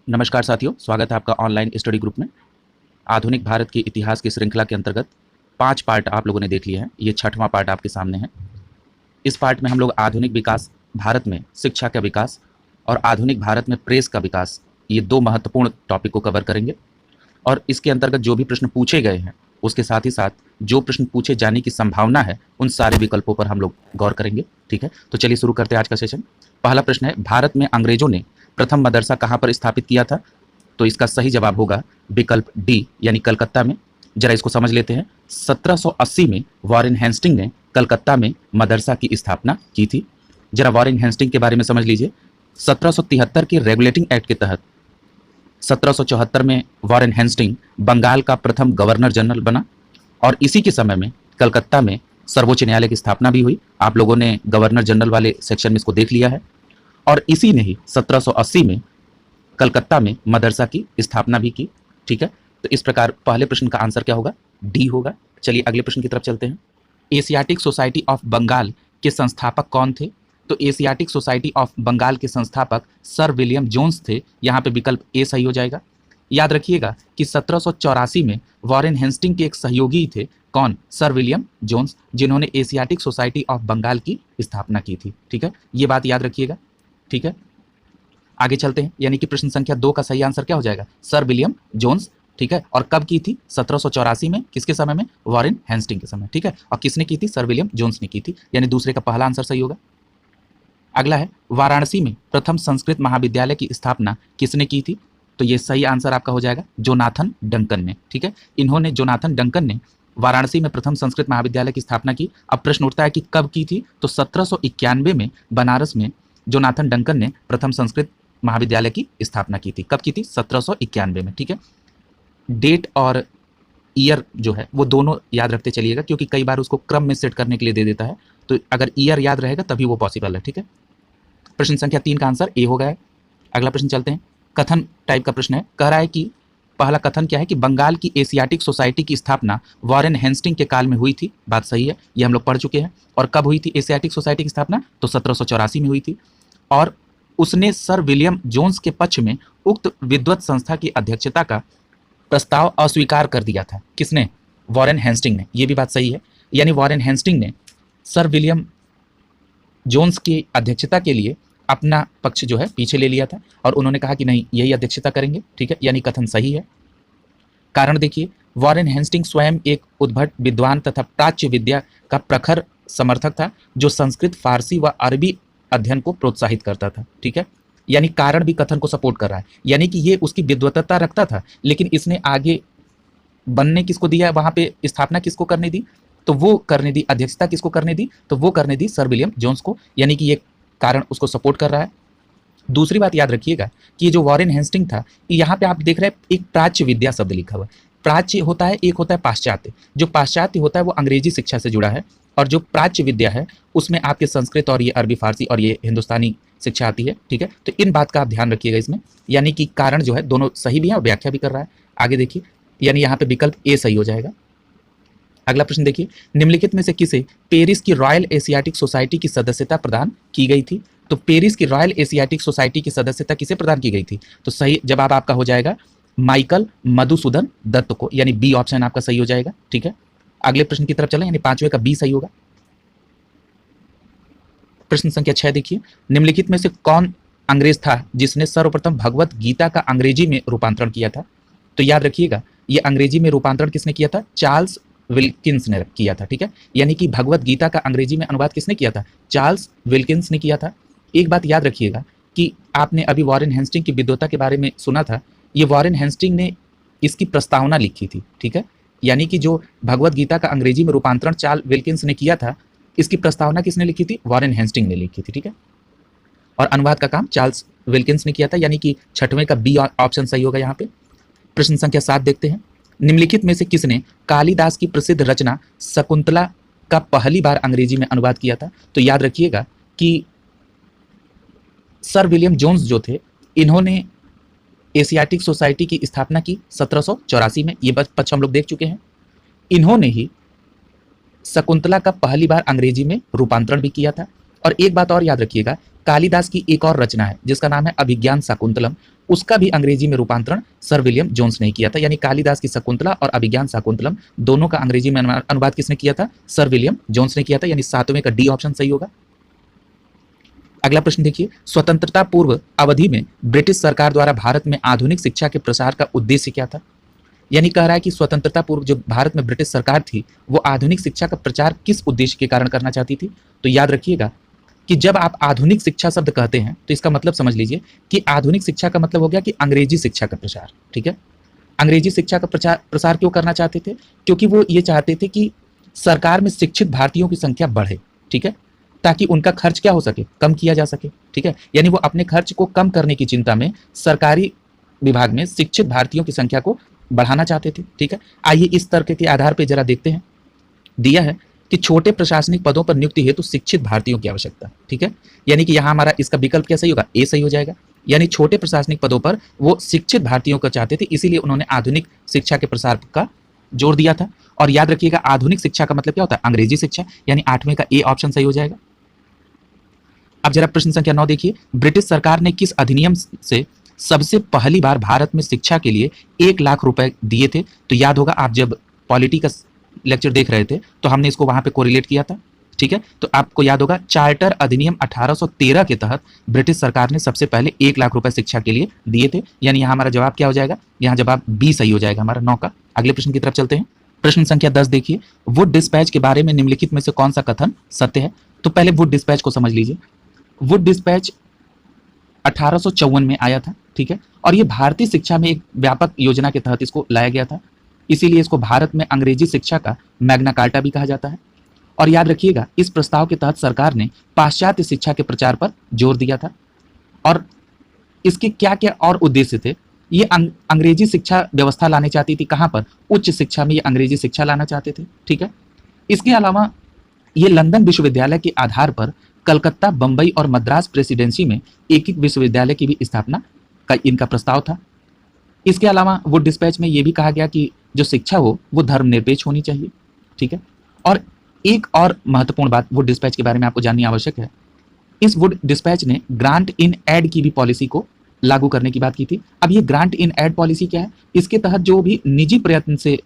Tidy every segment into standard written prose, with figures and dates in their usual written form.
नमस्कार साथियों, स्वागत है आपका ऑनलाइन स्टडी ग्रुप में। आधुनिक भारत के इतिहास की श्रृंखला के अंतर्गत 5 पार्ट आप लोगों ने देख लिए हैं। ये 6वां पार्ट आपके सामने है। इस पार्ट में हम लोग आधुनिक विकास, भारत में शिक्षा का विकास और आधुनिक भारत में प्रेस का विकास, ये 2 महत्वपूर्ण टॉपिक को कवर करेंगे। और इसके अंतर्गत जो भी प्रश्न पूछे गए हैं, उसके साथ ही साथ जो प्रश्न पूछे जाने की संभावना है, उन सारे विकल्पों पर हम लोग गौर करेंगे। ठीक है, तो चलिए शुरू करते हैं आज का सेशन। पहला प्रश्न है, भारत में अंग्रेजों ने प्रथम मदरसा कहाँ पर स्थापित किया था? तो इसका सही जवाब होगा विकल्प डी, यानी कलकत्ता में। जरा इसको समझ लेते हैं। 1780 में वॉरेन हेस्टिंग ने कलकत्ता में मदरसा की स्थापना की थी। जरा वॉरेन हेस्टिंग के बारे में समझ लीजिए। 1773 के रेगुलेटिंग एक्ट के तहत 1774 में वॉरेन हेस्टिंग बंगाल का प्रथम गवर्नर जनरल बना और इसी के समय में कलकत्ता में सर्वोच्च न्यायालय की स्थापना भी हुई। आप लोगों ने गवर्नर जनरल वाले सेक्शन में इसको देख लिया है। और इसी ने ही 1780 में कलकत्ता में मदरसा की स्थापना भी की। ठीक है, तो इस प्रकार पहले प्रश्न का आंसर क्या होगा? डी होगा। चलिए अगले प्रश्न की तरफ चलते हैं। एशियाटिक सोसाइटी ऑफ बंगाल के संस्थापक कौन थे? तो एशियाटिक सोसाइटी ऑफ बंगाल के संस्थापक सर विलियम जोन्स थे। यहाँ पे विकल्प ए सही हो जाएगा। याद रखिएगा कि 1784 में वॉरेन हेस्टिंग के एक सहयोगी थे। कौन? सर विलियम जोन्स, जिन्होंने एशियाटिक सोसाइटी ऑफ बंगाल की स्थापना की थी। ठीक है, ये बात याद रखिएगा। ठीक है, आगे चलते हैं। यानी कि प्रश्न संख्या 2 का सही आंसर क्या हो जाएगा? Sir William Jones. ठीक है, और कब की थी? 1784 में। किसके समय में? वॉरेन हेस्टिंग के समय। ठीक है, और किसने की थी? सर विलियम जोन्स ने की थी। यानी दूसरे का पहला आंसर सही होगा। अगला है, वाराणसी में प्रथम संस्कृत महाविद्यालय की स्थापना किसने की थी? तो ये सही आंसर आपका हो जाएगा जोनाथन डंकन ने। ठीक है, इन्होंने, जोनाथन डंकन ने वाराणसी में प्रथम संस्कृत महाविद्यालय की स्थापना की। अब प्रश्न उठता है कि कब की थी? तो 1791 में बनारस में जोनाथन डंकन ने प्रथम संस्कृत महाविद्यालय की स्थापना की थी। कब की थी? 1791 में। ठीक है, डेट और ईयर जो है वो दोनों याद रखते चलिएगा, क्योंकि कई बार उसको क्रम में सेट करने के लिए दे देता है। तो अगर ईयर याद रहेगा तभी वो पॉसिबल है। ठीक है, प्रश्न संख्या 3 का आंसर ए हो गया है। अगला प्रश्न चलते हैं। कथन टाइप का प्रश्न है। कह रहा है कि पहला कथन क्या है कि बंगाल की एशियाटिक सोसाइटी की स्थापना वॉरेन हेस्टिंग के काल में हुई थी। बात सही है, ये हम लोग पढ़ चुके हैं। और कब हुई थी एशियाटिक सोसाइटी की स्थापना? तो 1784 में हुई थी। और उसने सर विलियम जोन्स के पक्ष में उक्त विद्वत संस्था की अध्यक्षता का प्रस्ताव अस्वीकार कर दिया था। किसने? वॉरेन हेस्टिंग ने। यह भी बात सही है। यानी वॉरेन हेस्टिंग ने सर विलियम जोन्स की अध्यक्षता के लिए अपना पक्ष जो है पीछे ले लिया था और उन्होंने कहा कि नहीं, यही अध्यक्षता करेंगे। ठीक है, यानी कथन सही है। कारण देखिए, वॉरेन हेस्टिंग स्वयं एक उद्भट विद्वान तथा प्राच्य विद्या का प्रखर समर्थक था, जो संस्कृत, फारसी व अरबी अध्ययन को प्रोत्साहित करता था। ठीक है, यानी कारण भी कथन को सपोर्ट कर रहा है। यानी कि ये उसकी विद्वत्ता रखता था, लेकिन इसने आगे बनने किसको दिया? वहां पे स्थापना किसको करने दी? तो वो करने दी, अध्यक्षता किसको करने दी? तो वो करने दी सर विलियम जोन्स को। यानी कि ये कारण उसको सपोर्ट कर रहा है। दूसरी बात याद रखिएगा कि ये जो वॉरेन हेस्टिंग था, यहाँ पे आप देख रहे हैं एक प्राच्य विद्या शब्द लिखा हुआ है। प्राच्य होता है, एक होता है पाश्चात्य। जो पाश्चात्य होता है वो अंग्रेजी शिक्षा से जुड़ा है, और जो प्राच्य विद्या है उसमें आपके संस्कृत और ये अरबी, फारसी और ये हिंदुस्तानी शिक्षा आती है। ठीक है, तो इन बात का आप ध्यान रखिएगा इसमें। यानी कि कारण जो है दोनों सही भी है और व्याख्या भी कर रहा है। आगे देखिए, यानी यहाँ पे विकल्प ए सही हो जाएगा। अगला प्रश्न देखिए, निम्नलिखित में से किसे पेरिस की रॉयल एशियाटिक सोसाइटी की सदस्यता प्रदान की गई थी? तो पेरिस की रॉयल एशियाटिक सोसाइटी की सदस्यता किसे प्रदान की गई थी? तो सही जवाब आपका हो जाएगा माइकल मधुसूदन दत्त को, यानी बी ऑप्शन आपका सही हो जाएगा। ठीक है, अगले प्रश्न की तरफ चलें, यानी 5वें का बी सही होगा। प्रश्न संख्या 6 देखिए, निम्नलिखित में से कौन अंग्रेज था जिसने सर्वप्रथम भगवत गीता का अंग्रेजी में रूपांतरण किया था? तो याद रखिएगा, ये अंग्रेजी में रूपांतरण किसने किया था? चार्ल्स विल्किंस ने किया था। ठीक है, यानी कि भगवत गीता का अंग्रेजी में अनुवाद किसने किया था? चार्ल्स विल्किंस ने किया था। एक बात याद रखिएगा कि आपने अभी वॉरेन हेस्टिंग की विद्वता के बारे में सुना था। ये वॉरेन हेस्टिंग ने इसकी प्रस्तावना लिखी थी। ठीक है, यानी कि जो भगवत गीता का अंग्रेजी में रूपांतरण चार्ल्स विल्किंस ने किया था, इसकी प्रस्तावना किसने लिखी थी? वॉरेन हेस्टिंग ने लिखी थी। ठीक है, और अनुवाद का काम चार्ल्स विल्किंस ने किया था। यानी कि 6वें का बी ऑप्शन सही होगा यहाँ पे। प्रश्न संख्या 7 देखते हैं। निम्नलिखित में से किसने कालिदास की प्रसिद्ध रचना शकुंतला का पहली बार अंग्रेजी में अनुवाद किया था? तो याद रखिएगा कि सर विलियम जोन्स जो थे, इन्होंने एशियाटिक सोसाइटी की स्थापना की 1784 में। ये पक्ष हम लोग देख चुके हैं। इन्होंने ही शकुंतला का पहली बार अंग्रेजी में रूपांतरण भी किया था। और एक बात और याद रखिएगा कालिदास की एक और रचना है जिसका नाम है अभिज्ञान शाकुंतलम, उसका भी अंग्रेजी में रूपांतरण सर विलियम जोन्स ने किया था। यानी कालिदास की शकुंतला और अभिज्ञान शाकुंतलम दोनों का अंग्रेजी में अनुवाद किसने किया था? सर विलियम जोन्स ने किया था। यानी 7वें का डी ऑप्शन सही होगा। अगला प्रश्न देखिए, स्वतंत्रता पूर्व अवधि में ब्रिटिश सरकार द्वारा भारत में आधुनिक शिक्षा के प्रसार का उद्देश्य क्या था? यानी कह रहा है कि स्वतंत्रता पूर्व जो भारत में ब्रिटिश सरकार थी वो आधुनिक शिक्षा का प्रचार किस उद्देश्य के कारण करना चाहती थी? तो याद रखिएगा कि जब आप आधुनिक शिक्षा शब्द कहते हैं तो इसका मतलब समझ लीजिए कि आधुनिक शिक्षा का मतलब हो गया कि अंग्रेजी शिक्षा का प्रसार। ठीक है, अंग्रेजी शिक्षा का प्रसार क्यों करना चाहते थे? क्योंकि वो ये चाहते थे कि सरकार में शिक्षित भारतीयों की संख्या बढ़े। ठीक है, ताकि उनका खर्च क्या हो सके, कम किया जा सके। ठीक है, यानी वो अपने खर्च को कम करने की चिंता में सरकारी विभाग में शिक्षित भारतीयों की संख्या को बढ़ाना चाहते थे। ठीक है, आइए इस तर्क के आधार पर जरा देखते हैं। दिया है कि छोटे प्रशासनिक पदों पर नियुक्ति हेतु शिक्षित भारतीयों की आवश्यकता। ठीक है, यानी कि यहाँ हमारा इसका विकल्प क्या सही होगा? ए सही हो जाएगा। यानी छोटे प्रशासनिक पदों पर वो शिक्षित भारतीयों को चाहते थे, इसीलिए उन्होंने आधुनिक शिक्षा के प्रसार का जोर दिया था। और याद रखिएगा आधुनिक शिक्षा का मतलब क्या होता है? अंग्रेजी शिक्षा। यानी 8वें का ए ऑप्शन सही हो जाएगा। अब जरा प्रश्न संख्या 9 देखिए, ब्रिटिश सरकार ने किस अधिनियम से सबसे पहली बार भारत में शिक्षा के लिए 1 लाख रुपए दिए थे? तो याद होगा आप जब पॉलिटी का लेक्चर देख रहे थे तो हमने इसको वहां पे कोरिलेट किया था। ठीक है, तो आपको याद होगा चार्टर अधिनियम 1813 के तहत ब्रिटिश सरकार ने सबसे पहले 1 लाख रुपए शिक्षा के लिए दिए थे। यानी यहाँ हमारा जवाब क्या हो जाएगा? यहाँ जवाब बी सही हो जाएगा हमारा 9 का। अगले प्रश्न की तरफ चलते हैं। प्रश्न संख्या 10 देखिए, वुड डिस्पैच के बारे में निम्नलिखित में से कौन सा कथन सत्य है? तो पहले वुड डिस्पैच को समझ लीजिए। वुड डिस्पैच 1854 में आया था। ठीक है, और ये भारतीय शिक्षा में एक व्यापक योजना के तहत इसको लाया गया था, इसीलिए इसको भारत में अंग्रेजी शिक्षा का मैग्ना कार्टा भी कहा जाता है। और याद रखिएगा इस प्रस्ताव के तहत सरकार ने पाश्चात्य शिक्षा के प्रचार पर जोर दिया था। और इसके क्या क्या और उद्देश्य थे? ये अंग्रेजी शिक्षा व्यवस्था लाने चाहती थी। कहाँ पर? उच्च शिक्षा में ये अंग्रेजी शिक्षा लाना चाहते थे। ठीक है, इसके अलावा ये लंदन विश्वविद्यालय के आधार पर कलकत्ता, बंबई और मद्रास प्रेसिडेंसी में एक एक विश्वविद्यालय की भी स्थापना का इनका प्रस्ताव था। इसके अलावा वुड डिस्पैच में यह भी कहा गया कि जो शिक्षा हो वो धर्मनिरपेक्ष होनी चाहिए। ठीक है, और एक और महत्वपूर्ण बात वुड डिस्पैच के बारे में आपको जाननी आवश्यक है। इस वुड डिस्पैच ने ग्रांट इन एड की भी पॉलिसी को लागू करने की बात की थी। अब ये ग्रांट इन एड पॉलिसी क्या है? इसके तहत जो भी निजी प्रयत्न से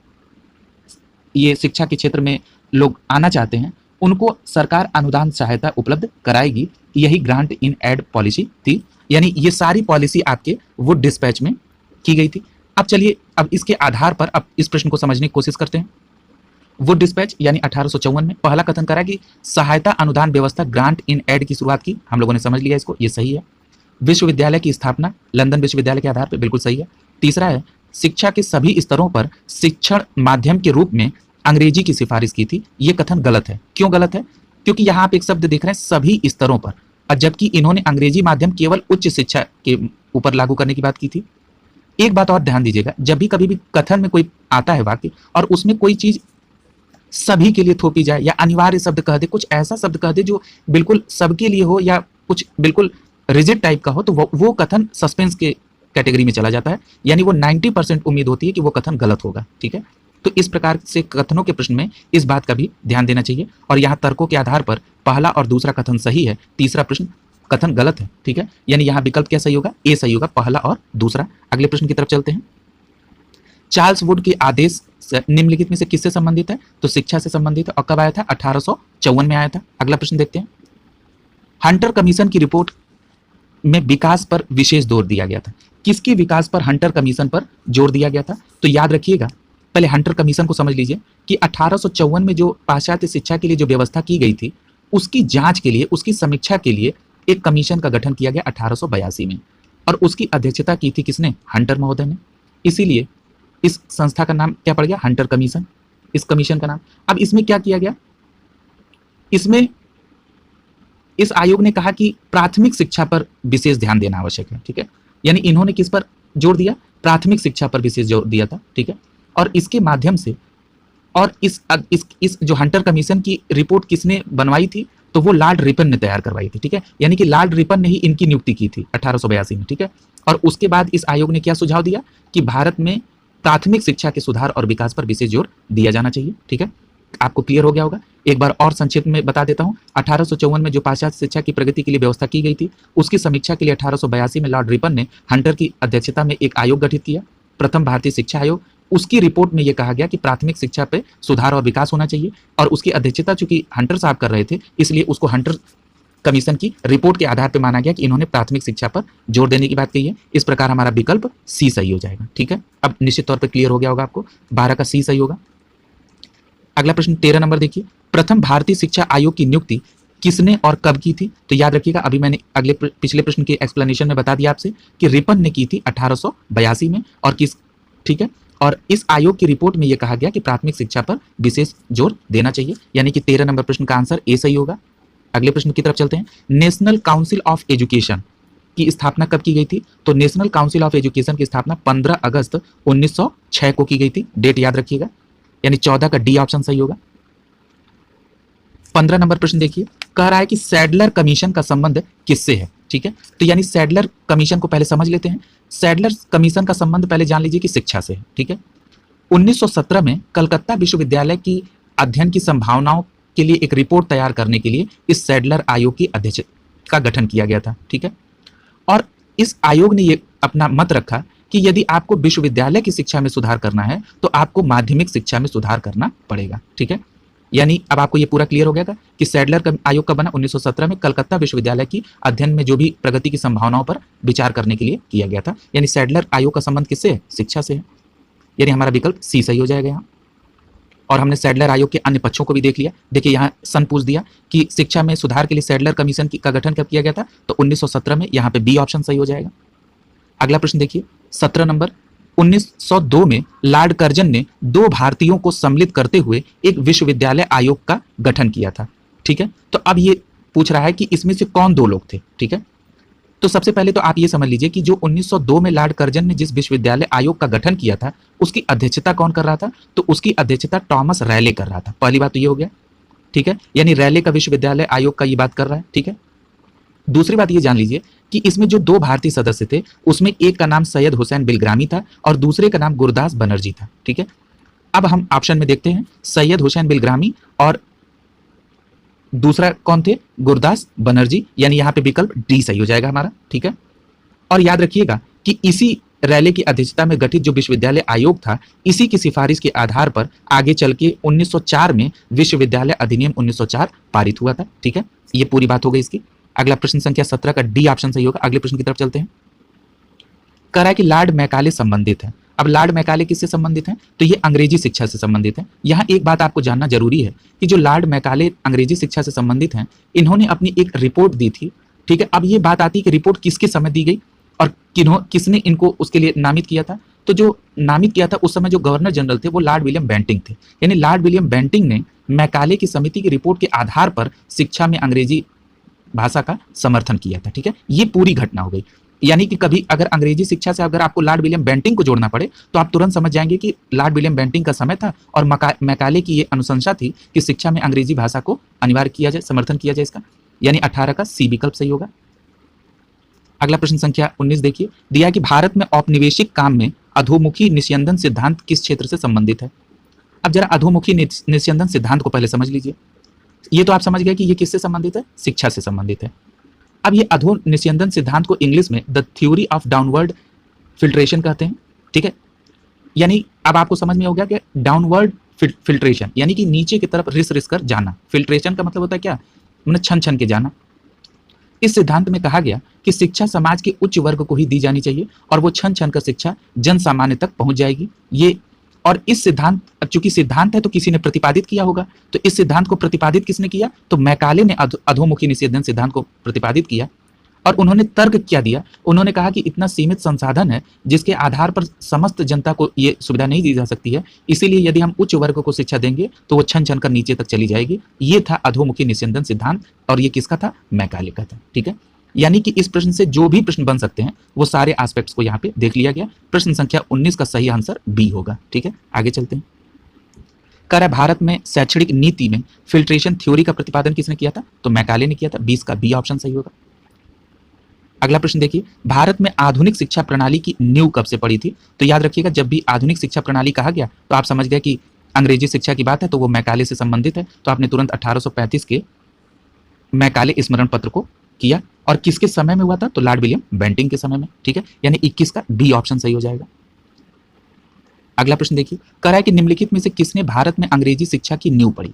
ये शिक्षा के क्षेत्र में लोग आना चाहते हैं उनको सरकार अनुदान सहायता उपलब्ध कराएगी। यही ग्रांट इन एड पॉलिसी थी। यानी ये सारी पॉलिसी आपके वुड डिस्पैच में की गई थी। अब चलिए अब इसके आधार पर अब इस प्रश्न को समझने की कोशिश करते हैं। वुड डिस्पैच यानी 1854 में पहला कथन करा कि सहायता अनुदान व्यवस्था ग्रांट इन एड की शुरुआत की। हम लोगों ने समझ लिया इसको, ये सही है। विश्वविद्यालय की स्थापना लंदन विश्वविद्यालय के आधार पर, बिल्कुल सही है। तीसरा है शिक्षा के सभी स्तरों पर शिक्षण माध्यम के रूप में अंग्रेजी की सिफारिश की थी। ये कथन गलत है। क्यों गलत है? क्योंकि यहाँ आप एक शब्द देख रहे हैं सभी स्तरों पर, और जबकि इन्होंने अंग्रेजी माध्यम केवल उच्च शिक्षा के ऊपर लागू करने की बात की थी। एक बात और ध्यान दीजिएगा, जब भी कभी भी कथन में कोई आता है वाक्य और उसमें कोई चीज सभी के लिए थोपी जाए या अनिवार्य शब्द कह दे, कुछ ऐसा शब्द कह दे जो बिल्कुल सबके लिए हो या कुछ बिल्कुल रिजिड टाइप का हो, तो वो कथन सस्पेंस के कैटेगरी में चला जाता है। यानी वो 90% उम्मीद होती है कि वो कथन गलत होगा। ठीक है, तो इस प्रकार से कथनों के प्रश्न में इस बात का भी ध्यान देना चाहिए। और यहाँ तर्कों के आधार पर पहला और दूसरा कथन सही है, तीसरा प्रश्न कथन गलत है। ठीक है, यानी यहाँ विकल्प क्या सही होगा? ए सही होगा, पहला और दूसरा। अगले प्रश्न की तरफ चलते हैं। चार्ल्स वुड के आदेश निम्नलिखित में से किससे संबंधित है? तो शिक्षा से संबंधित है। और कब आया था? 1854 में आया था। अगला प्रश्न देखते हैं। हंटर कमीशन की रिपोर्ट में विकास पर विशेष जोर दिया गया था। किसके विकास पर हंटर कमीशन पर जोर दिया गया था? तो याद रखिएगा पहले हंटर कमीशन को समझ लीजिए कि 1854 में जो पाश्चात्य शिक्षा के लिए जो व्यवस्था की गई थी उसकी जांच के लिए, उसकी समीक्षा के लिए एक कमीशन का गठन किया गया 1882 में, और उसकी अध्यक्षता की थी किसने? हंटर महोदय ने। इसीलिए इस संस्था का नाम क्या पड़ गया? हंटर कमीशन, इस कमीशन का नाम। अब इसमें क्या किया गया? इसमें इस आयोग ने कहा कि प्राथमिक शिक्षा पर विशेष ध्यान देना आवश्यक है। ठीक है, यानी इन्होंने किस पर जोर दिया? प्राथमिक शिक्षा पर विशेष जोर दिया था। ठीक है, और इसके माध्यम से, और इस जो हंटर कमीशन की रिपोर्ट किसने बनवाई थी? तो वो लॉर्ड रिपन ने तैयार करवाई थी। ठीक है, यानी कि लॉर्ड रिपन ने ही इनकी नियुक्ति की थी 1882 में। ठीक है, और उसके बाद इस आयोग ने क्या सुझाव दिया कि भारत में प्राथमिक शिक्षा के सुधार और विकास पर विशेष जोर दिया जाना चाहिए। ठीक है, आपको क्लियर हो गया होगा। एक बार और संक्षिप्त में बता देता हूं। 1854 में जो पाश्चात्य शिक्षा की प्रगति के लिए व्यवस्था की गई थी, उसकी समीक्षा के लिए 1882 में लॉर्ड रिपन ने हंटर की अध्यक्षता में एक आयोग गठित किया, प्रथम भारतीय शिक्षा आयोग। उसकी रिपोर्ट में यह कहा गया कि प्राथमिक शिक्षा पे सुधार और विकास होना चाहिए, और उसकी अध्यक्षता चूंकि हंटर साहब कर रहे थे, इसलिए उसको हंटर कमीशन की रिपोर्ट के आधार पर माना गया कि इन्होंने प्राथमिक शिक्षा पर जोर देने की बात कही है। इस प्रकार हमारा विकल्प सी सही हो जाएगा। ठीक है, अब निश्चित तौर पर क्लियर हो गया होगा आपको, 12 का सी सही होगा। अगला प्रश्न 13 नंबर देखिए, प्रथम भारतीय शिक्षा आयोग की नियुक्ति किसने और कब की थी? तो याद रखिएगा, अभी मैंने पिछले प्रश्न के एक्सप्लेनेशन में बता दिया आपसे कि रिपन ने की थी 1882 में, और किस, ठीक है, और इस आयोग की रिपोर्ट में यह कहा गया कि प्राथमिक शिक्षा पर विशेष जोर देना चाहिए, यानी कि 13 नंबर प्रश्न का आंसर ए सही होगा। अगले प्रश्न की तरफ चलते हैं। नेशनल काउंसिल ऑफ एजुकेशन की स्थापना कब की गई थी? तो नेशनल काउंसिल ऑफ एजुकेशन की स्थापना 15 अगस्त 1906 को की गई थी। डेट याद रखिएगा, यानी 14 का डी ऑप्शन सही होगा। 15 नंबर प्रश्न देखिए, कह रहा है कि सैडलर कमीशन का संबंध किससे है? ठीक है, तो यानी सैडलर कमीशन को पहले समझ लेते हैं। सैडलर कमीशन का संबंध पहले जान लीजिए कि शिक्षा से है। ठीक है, 1917 में कलकत्ता विश्वविद्यालय की अध्ययन की संभावनाओं के लिए एक रिपोर्ट तैयार करने के लिए इस सैडलर आयोग की अध्यक्ष का गठन किया गया था। ठीक है, और इस आयोग ने ये अपना मत रखा कि यदि आपको विश्वविद्यालय की शिक्षा में सुधार करना है तो आपको माध्यमिक शिक्षा में सुधार करना पड़ेगा। ठीक है, यानी अब आपको ये पूरा क्लियर हो गया कि सैडलर आयोग का बना 1917 में कलकत्ता विश्वविद्यालय की अध्ययन में जो भी प्रगति की संभावनाओं पर विचार करने के लिए किया गया था। यानी सैडलर आयोग का संबंध किससे है? शिक्षा से है, यानी हमारा विकल्प सी सही हो जाएगा यहाँ। और हमने सैडलर आयोग के अन्य पक्षों को भी देख लिया। देखिए यहाँ सन पूछ दिया कि शिक्षा में सुधार के लिए सैडलर कमीशन का गठन कब किया गया था? तो 1917 में, यहाँ पे बी ऑप्शन सही हो जाएगा। अगला प्रश्न देखिए 17 नंबर, 1902 में लॉर्ड कर्जन ने 2 भारतीयों को सम्मिलित करते हुए एक विश्वविद्यालय आयोग का गठन किया था। ठीक है, तो अब ये पूछ रहा है कि इसमें से कौन 2 लोग थे? ठीक है, तो सबसे पहले तो आप ये समझ लीजिए कि जो 1902 में लॉर्ड कर्जन ने जिस विश्वविद्यालय आयोग का गठन किया था, उसकी अध्यक्षता कौन कर रहा था? तो उसकी अध्यक्षता थॉमस रैले कर रहा था। पहली बात तो ये हो गया। ठीक है, यानी रैले का विश्वविद्यालय आयोग का ये बात कर रहा है। ठीक है, दूसरी बात ये जान लीजिए कि इसमें जो 2 भारतीय सदस्य थे, उसमें एक का नाम सैयद हुसैन बिलग्रामी था और दूसरे का नाम गुरदास बनर्जी था। ठीक है, अब हम ऑप्शन में देखते हैं, सैयद हुसैन बिलग्रामी और दूसरा कौन थे? गुरदास बनर्जी, यानी यहाँ पे विकल्प डी सही हो जाएगा हमारा। ठीक है, और याद रखिएगा कि इसी रैले की अध्यक्षता में गठित जो विश्वविद्यालय आयोग था, इसी की सिफारिश के आधार पर आगे चल के 1904 में विश्वविद्यालय अधिनियम 1904 पारित हुआ था। ठीक है, ये पूरी बात हो गई इसकी। अगला प्रश्न संख्या 17 का डी ऑप्शन सही होगा। अगले प्रश्न की तरफ चलते हैं। कह रहा है कि लॉर्ड मैकाले संबंधित है। अब लॉर्ड मैकाले किससे संबंधित हैं? तो ये अंग्रेजी शिक्षा से संबंधित है। यहाँ एक बात आपको जानना जरूरी है कि जो लॉर्ड मैकाले अंग्रेजी शिक्षा से संबंधित हैं, इन्होंने अपनी एक रिपोर्ट दी थी। ठीक है, अब ये बात आती है कि रिपोर्ट किसके समय दी गई और किसने इनको उसके लिए नामित किया था? तो जो नामित किया था उस समय जो गवर्नर जनरल थे वो लॉर्ड विलियम बेंटिंग थे। यानी लॉर्ड विलियम बेंटिंग ने मैकाले की समिति की रिपोर्ट के आधार पर शिक्षा में अंग्रेजी भाषा का समर्थन किया था। ठीक है, ये पूरी घटना हो गई। यानी कि कभी अगर अंग्रेजी शिक्षा से अगर आपको लॉर्ड विलियम बेंटिंग को जोड़ना पड़े तो आप तुरंत समझ जाएंगे कि लॉर्ड विलियम बेंटिंग का समय था और मैकाले की ये अनुशंसा थी कि शिक्षा में अंग्रेजी भाषा को अनिवार्य किया जाए, समर्थन किया जाए इसका। यानी 18 का सी विकल्प सही होगा। अगला प्रश्न संख्या 19 देखिए, दिया कि भारत में औपनिवेशिक काम में अधोमुखी निस्यंदन सिद्धांत किस क्षेत्र से संबंधित है? अब जरा अधोमुखी निस्यंदन सिद्धांत को पहले समझ लीजिए। ये तो आप समझ गए कि ये किससे संबंधित है? शिक्षा से संबंधित है। अब ये अधो निस्यंदन सिद्धांत को इंग्लिश में the theory of downward filtration कहते हैं। ठीक है, यानी अब आपको समझ में हो गया कि डाउनवर्ड फिल्ट्रेशन यानी कि नीचे की तरफ रिस कर जाना। फिल्ट्रेशन का मतलब होता है क्या? मतलब छन छन के जाना। इस सिद्धांत में कहा गया कि शिक्षा समाज के उच्च वर्ग को ही दी जानी चाहिए और वो छन छन कर शिक्षा जन सामान्य तक पहुंच जाएगी। ये और इस सिद्धांत, चूंकि सिद्धांत है तो किसी ने प्रतिपादित किया होगा, तो इस सिद्धांत को प्रतिपादित किसने किया? तो मैकाले ने अधोमुखी निस्यंदन सिद्धांत को प्रतिपादित किया। और उन्होंने तर्क क्या दिया? उन्होंने कहा कि इतना सीमित संसाधन है जिसके आधार पर समस्त जनता को ये सुविधा नहीं दी जा सकती है, इसीलिए यदि हम उच्च वर्ग को शिक्षा देंगे तो वो छन छन कर नीचे तक चली जाएगी। ये था अधोमुखी निस्यंदन सिद्धांत और ये किसका था? मैकाले का था। ठीक है, यानी कि इस प्रश्न से जो भी प्रश्न बन सकते हैं वो सारे एस्पेक्ट्स को यहाँ पे देख लिया गया। प्रश्न संख्या 19 का सही आंसर बी होगा। ठीक है, आगे चलते हैं। कह रहा है भारत में शैक्षणिक नीति में फिल्ट्रेशन थ्योरी का प्रतिपादन किसने किया था? तो मैकाले ने किया था। 20 का बी ऑप्शन सही होगा। अगला प्रश्न देखिए, भारत में आधुनिक शिक्षा प्रणाली की नींव कब से पड़ी थी? तो याद रखिएगा, जब भी आधुनिक शिक्षा प्रणाली कहा गया तो आप समझ गए कि अंग्रेजी शिक्षा की बात है तो वो मैकाले से संबंधित है, तो आपने तुरंत 1835 के मैकाले स्मरण पत्र को किया। और किसके समय में हुआ था? तो लॉर्ड विलियम बेंटिंग के समय में, ठीक है, यानी 21 का डी ऑप्शन सही हो जाएगा। अगला प्रश्न देखिए, कह रहा है कि निम्नलिखित में से किसने भारत में अंग्रेजी शिक्षा की नींव पड़ी।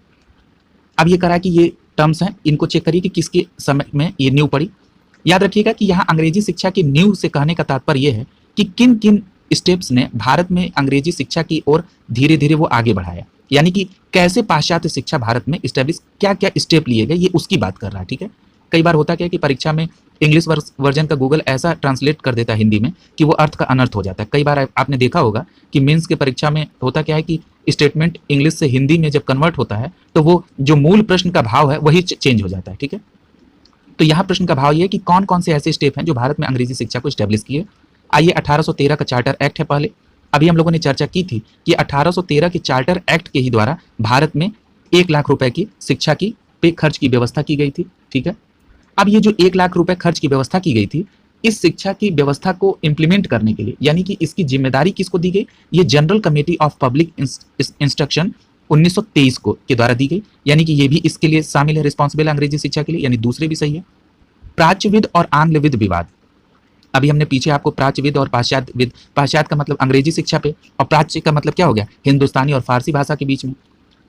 अब ये कह रहा है कि ये टर्म्स हैं, इनको चेक करिए कि किसके समय में ये नींव पड़ी। याद रखिएगा कि यहाँ अंग्रेजी शिक्षा की नींव से कहने का तात्पर्य यह है कि किन किन स्टेप्स ने भारत में अंग्रेजी शिक्षा की ओर धीरे धीरे वो आगे बढ़ाया, यानी कि कैसे पाश्चात्य शिक्षा भारत में इस्टेब्लिश, क्या क्या स्टेप लिए गए, ये उसकी बात कर रहा है, ठीक है। कई बार होता क्या है कि परीक्षा में इंग्लिश वर्जन का गूगल ऐसा ट्रांसलेट कर देता है हिंदी में कि वो अर्थ का अनर्थ हो जाता है। कई बार आपने देखा होगा कि मेंस के परीक्षा में होता क्या है कि स्टेटमेंट इंग्लिश से हिंदी में जब कन्वर्ट होता है तो वो जो मूल प्रश्न का भाव है वही चेंज हो जाता है, ठीक है। तो यहाँ प्रश्न का भाव ये है कि कौन कौन से ऐसे स्टेप हैं जो भारत में अंग्रेजी शिक्षा को स्टैब्लिश किए। आइए, 1813 का चार्टर एक्ट है पहले, अभी हम लोगों ने चर्चा की थी कि 1813 के चार्टर एक्ट के ही द्वारा भारत में 1 लाख रुपए की शिक्षा की पे खर्च की व्यवस्था की गई थी, ठीक है। अब ये जो 1 लाख रुपए खर्च की व्यवस्था की गई थी, इस शिक्षा की व्यवस्था को इंप्लीमेंट करने के लिए, यानी कि इसकी जिम्मेदारी किसको दी गई? ये general committee of public instruction 1923 को के द्वारा दी गई, यानी कि ये भी इसके लिए शामिल है, रिस्पॉन्सिबल अंग्रेजी शिक्षा के लिए, यानी दूसरे भी सही है। प्राच्यविद और आंग्लविद विवाद, अभी हमने पीछे आपको प्राच्यविद और पाश्चात्यविद, पाश्चात्य का मतलब अंग्रेजी शिक्षा पे और प्राच्य का मतलब क्या हो गया? हिंदुस्तानी और फारसी भाषा के बीच में।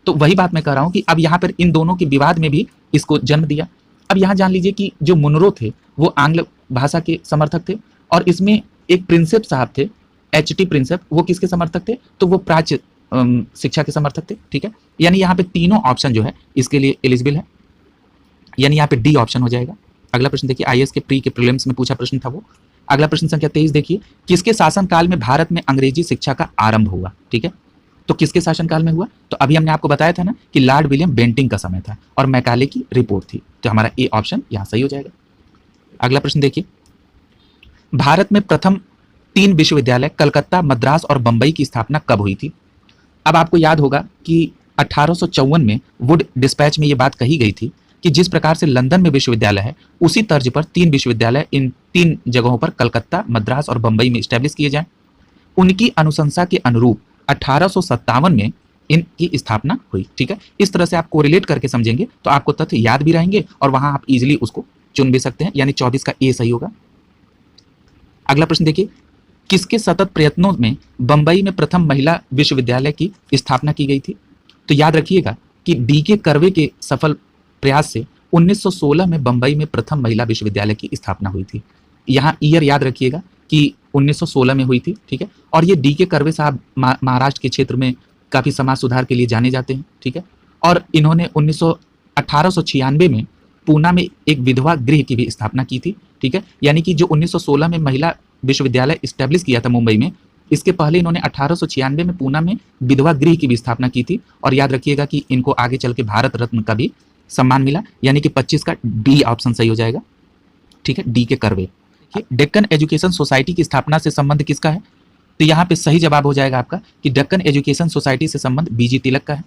तो वही बात मैं कह रहा हूं कि अब यहाँ पर इन दोनों के विवाद में भी इसको जन्म दिया। अब यहाँ जान लीजिए कि जो मुनरो थे वो आंग्ल भाषा के समर्थक थे, और इसमें एक प्रिंसेप साहब थे, एच.टी. प्रिंसेप, वो किसके समर्थक थे? तो वो प्राच्य शिक्षा के समर्थक थे, ठीक है। यानी यहाँ पे तीनों ऑप्शन जो है इसके लिए एलिजिबल है, यानी यहाँ पे डी ऑप्शन हो जाएगा। अगला प्रश्न देखिए, आईएएस के प्री के प्रीलिम्स में पूछा प्रश्न था वो। अगला प्रश्न संख्या 23 देखिए, किसके शासनकाल में भारत में अंग्रेजी शिक्षा का आरंभ हुआ, ठीक है। तो किसके शासनकाल में हुआ? तो अभी हमने आपको बताया था ना कि लॉर्ड विलियम बेंटिंग का समय था और मैकाले की रिपोर्ट थी, तो हमारा ए ऑप्शन यहाँ सही हो जाएगा। अगला प्रश्न देखिए, भारत में प्रथम 3 विश्वविद्यालय कलकत्ता, मद्रास और बंबई की स्थापना कब हुई थी? अब आपको याद होगा कि 1854 में वुड डिस्पैच में ये बात कही गई थी कि जिस प्रकार से लंदन में विश्वविद्यालय है उसी तर्ज पर 3 विश्वविद्यालय इन 3 जगहों पर कलकत्ता, मद्रास और बंबई में स्टैब्लिश किए जाएं। उनकी अनुशंसा के अनुरूप 1857 में इनकी स्थापना हुई, ठीक है। इस तरह से आप कोरिलेट करके समझेंगे तो आपको तथ्य याद भी रहेंगे और वहां आप इजीली उसको चुन भी सकते हैं, यानी 24 का ए सही होगा। अगला प्रश्न देखिए, किसके सतत प्रयत्नों में बंबई में प्रथम महिला विश्वविद्यालय की स्थापना की गई थी? तो याद रखिएगा कि डी.के. कर्वे के सफल प्रयास से 1916 में बंबई में प्रथम महिला विश्वविद्यालय की स्थापना हुई थी। यहाँ ईयर याद रखिएगा कि 1916 में हुई थी, ठीक है। और ये डी.के. कर्वे साहब महाराष्ट्र के क्षेत्र में काफ़ी समाज सुधार के लिए जाने जाते हैं, ठीक है। और इन्होंने 1896 में पूना में एक विधवा गृह की भी स्थापना की थी, ठीक है। यानी कि जो 1916 में महिला विश्वविद्यालय स्टैब्लिश किया था मुंबई में, इसके पहले इन्होंने 1896 में पूना में विधवा गृह की भी स्थापना की थी। और याद रखिएगा कि इनको आगे चल के भारत रत्न का भी सम्मान मिला, यानी कि 25 का डी ऑप्शन सही हो जाएगा, ठीक है, DK. Curve. Deccan education society की स्थापना से संबंध किसका है? तो यहाँ पे सही जवाब हो जाएगा आपका कि डेक्कन एजुकेशन सोसाइटी से संबंध बीजी तिलक का है।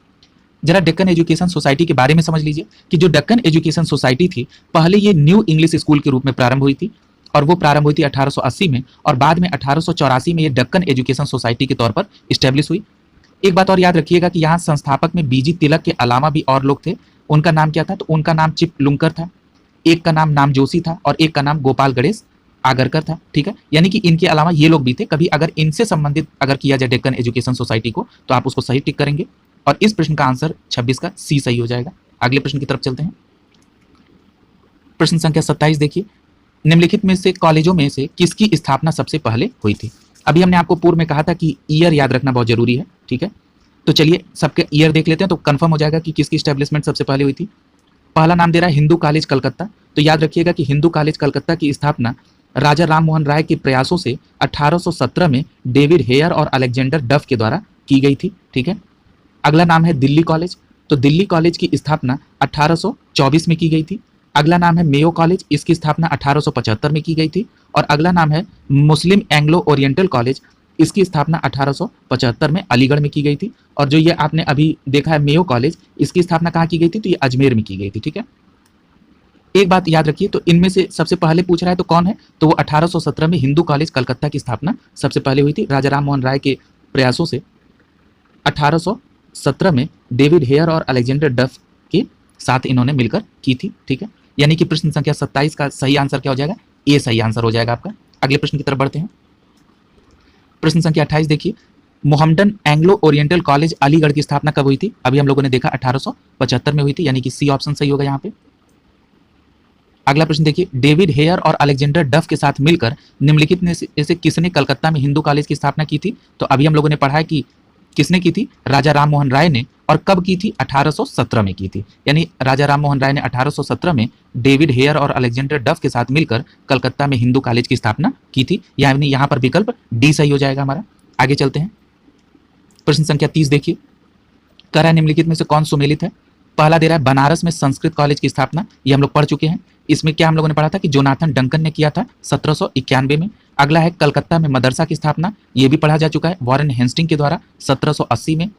जरा डेक्कन एजुकेशन सोसाइटी के बारे में समझ लीजिए कि जो डेक्कन एजुकेशन सोसाइटी थी, पहले ये न्यू इंग्लिश स्कूल के रूप में प्रारंभ हुई थी, और वो प्रारंभ हुई थी 1880 में, और बाद में 1884 में ये डेक्कन एजुकेशन सोसाइटी के तौर पर स्टैब्लिश हुई। एक बात और याद रखिएगा कि यहाँ संस्थापक में बीजी तिलक के अलावा भी और लोग थे। उनका नाम क्या था? तो उनका नाम चिप लुंकर था, एक का नाम जोशी था, और एक का नाम गोपाल गणेश आगरकर था, ठीक है। यानी कि इनके अलावा ये लोग भी थे। कभी अगर इनसे संबंधित अगर किया जाए डेक्कन एजुकेशन सोसाइटी को तो आप उसको सही टिक करेंगे, और इस प्रश्न का आंसर 26 का सी सही हो जाएगा। अगले प्रश्न की तरफ चलते हैं। प्रश्न संख्या 27 देखिए, निम्नलिखित में से कॉलेजों में से किसकी स्थापना सबसे पहले हुई थी? अभी हमने आपको पूर्व में कहा था कि ईयर याद रखना बहुत जरूरी है, ठीक है। तो चलिए सबके ईयर देख लेते हैं तो कंफर्म हो जाएगा कि किसकी स्टैब्लिशमेंट सबसे पहले हुई थी। पहला नाम दे रहा है हिंदू कॉलेज कलकत्ता, तो याद रखिएगा कि हिंदू कॉलेज कलकत्ता की स्थापना राजा राम मोहन राय के प्रयासों से 1817 में डेविड हेयर और अलेक्जेंडर डफ के द्वारा की गई थी, ठीक है। अगला नाम है दिल्ली कॉलेज, तो दिल्ली कॉलेज की स्थापना 1824 में की गई थी। अगला नाम है मेयो कॉलेज, इसकी स्थापना 1875 में की गई थी। और अगला नाम है मुस्लिम एंग्लो ओरिएंटल कॉलेज, इसकी स्थापना 1875 में अलीगढ़ में की गई थी। और जो ये आपने अभी देखा है मेयो कॉलेज, इसकी स्थापना कहाँ की गई थी? तो ये अजमेर में की गई थी, ठीक है। एक बात याद रखिए, तो इनमें से सबसे पहले पूछ रहा है तो कौन है? तो वो 1817 में हिंदू कॉलेज कलकत्ता की स्थापना सबसे पहले हुई थी। राजा राम मोहन राय के प्रयासों से 1717 में डेविड हेयर और अलेक्जेंडर डफ के साथ इन्होंने मिलकर की थी। ठीक है, यानी कि प्रश्न संख्या 27 का सही आंसर क्या हो जाएगा? ए सही आंसर हो जाएगा आपका। अगले प्रश्न की तरफ बढ़ते हैं। प्रश्न संख्या 28 देखिए, Mohammedan Anglo oriental college Aligarh की स्थापना कब हुई थी? अभी हम लोगों ने देखा 1875 में हुई थी, यानी कि सी ऑप्शन सही होगा यहाँ पे। अगला प्रश्न देखिए, डेविड हेयर और अलेक्जेंडर डफ के साथ मिलकर निम्नलिखित में से किसने कलकत्ता में हिंदू कॉलेज की स्थापना की थी? तो अभी हम लोगों ने पढ़ा है कि किसने की थी? राजा राम मोहन राय ने। और कब की थी? 1817 में की थी। यानी राजा राम मोहन राय ने 1817 में डेविड हेयर और अलेक्जेंडर डफ के साथ मिलकर कलकत्ता में हिंदू कॉलेज की स्थापना की थी। यानी यहाँ पर विकल्प डी सही हो जाएगा हमारा। आगे चलते हैं। प्रश्न संख्या 30 देखिए, करा निम्नलिखित में से कौन सुमेलित है? पहला दे रहा है बनारस में संस्कृत कॉलेज की स्थापना, ये हम लोग पढ़ चुके हैं। इसमें क्या हम लोगों ने पढ़ा था कि जोनाथन डंकन ने किया था 1791 में। अगला है कलकत्ता में मदरसा की स्थापना, ये भी पढ़ा जा चुका है वॉरेन हेस्टिंग के द्वारा 1780 में।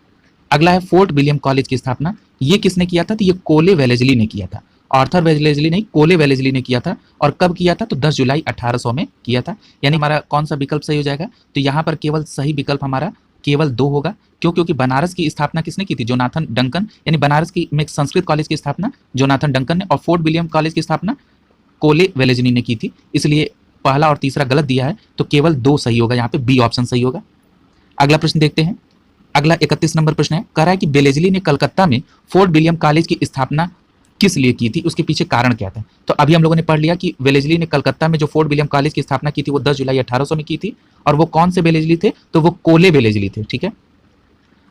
अगला है फोर्ट विलियम कॉलेज की स्थापना, ये किसने किया था? तो ये कोले वेलेजली ने किया था। आर्थर वेलेजली नहीं, कोले वेलेजली ने किया था। और कब किया था? तो 10 जुलाई 1800 में किया था। यानी हमारा कौन सा विकल्प सही हो जाएगा? तो यहाँ पर केवल सही विकल्प हमारा केवल 2 होगा। क्यों? क्योंकि बनारस की स्थापना किसने की थी? Jonathan Duncan. यानी बनारस की में संस्कृत कॉलेज की स्थापना जोनाथन डंकन ने, और फोर्ट विलियम कॉलेज की स्थापना कोले वेलेजनी ने की थी। इसलिए पहला और तीसरा गलत दिया है, तो केवल 2 सही होगा, यहाँ पे बी ऑप्शन सही होगा। अगला प्रश्न देखते हैं। अगला 31 नंबर प्रश्न है, कह रहा है कि वेलेजली ने कलकत्ता में फोर्ट विलियम कॉलेज की स्थापना किस लिए की थी? उसके पीछे कारण क्या था? तो अभी हम लोगों ने पढ़ लिया कि वेलेजली ने कलकत्ता में जो फोर्ट विलियम कॉलेज की स्थापना की थी वो 10 जुलाई 1800 में की थी। और वो कौन से वेलेजली थे? तो वो कोले वेलेजली थे। ठीक है,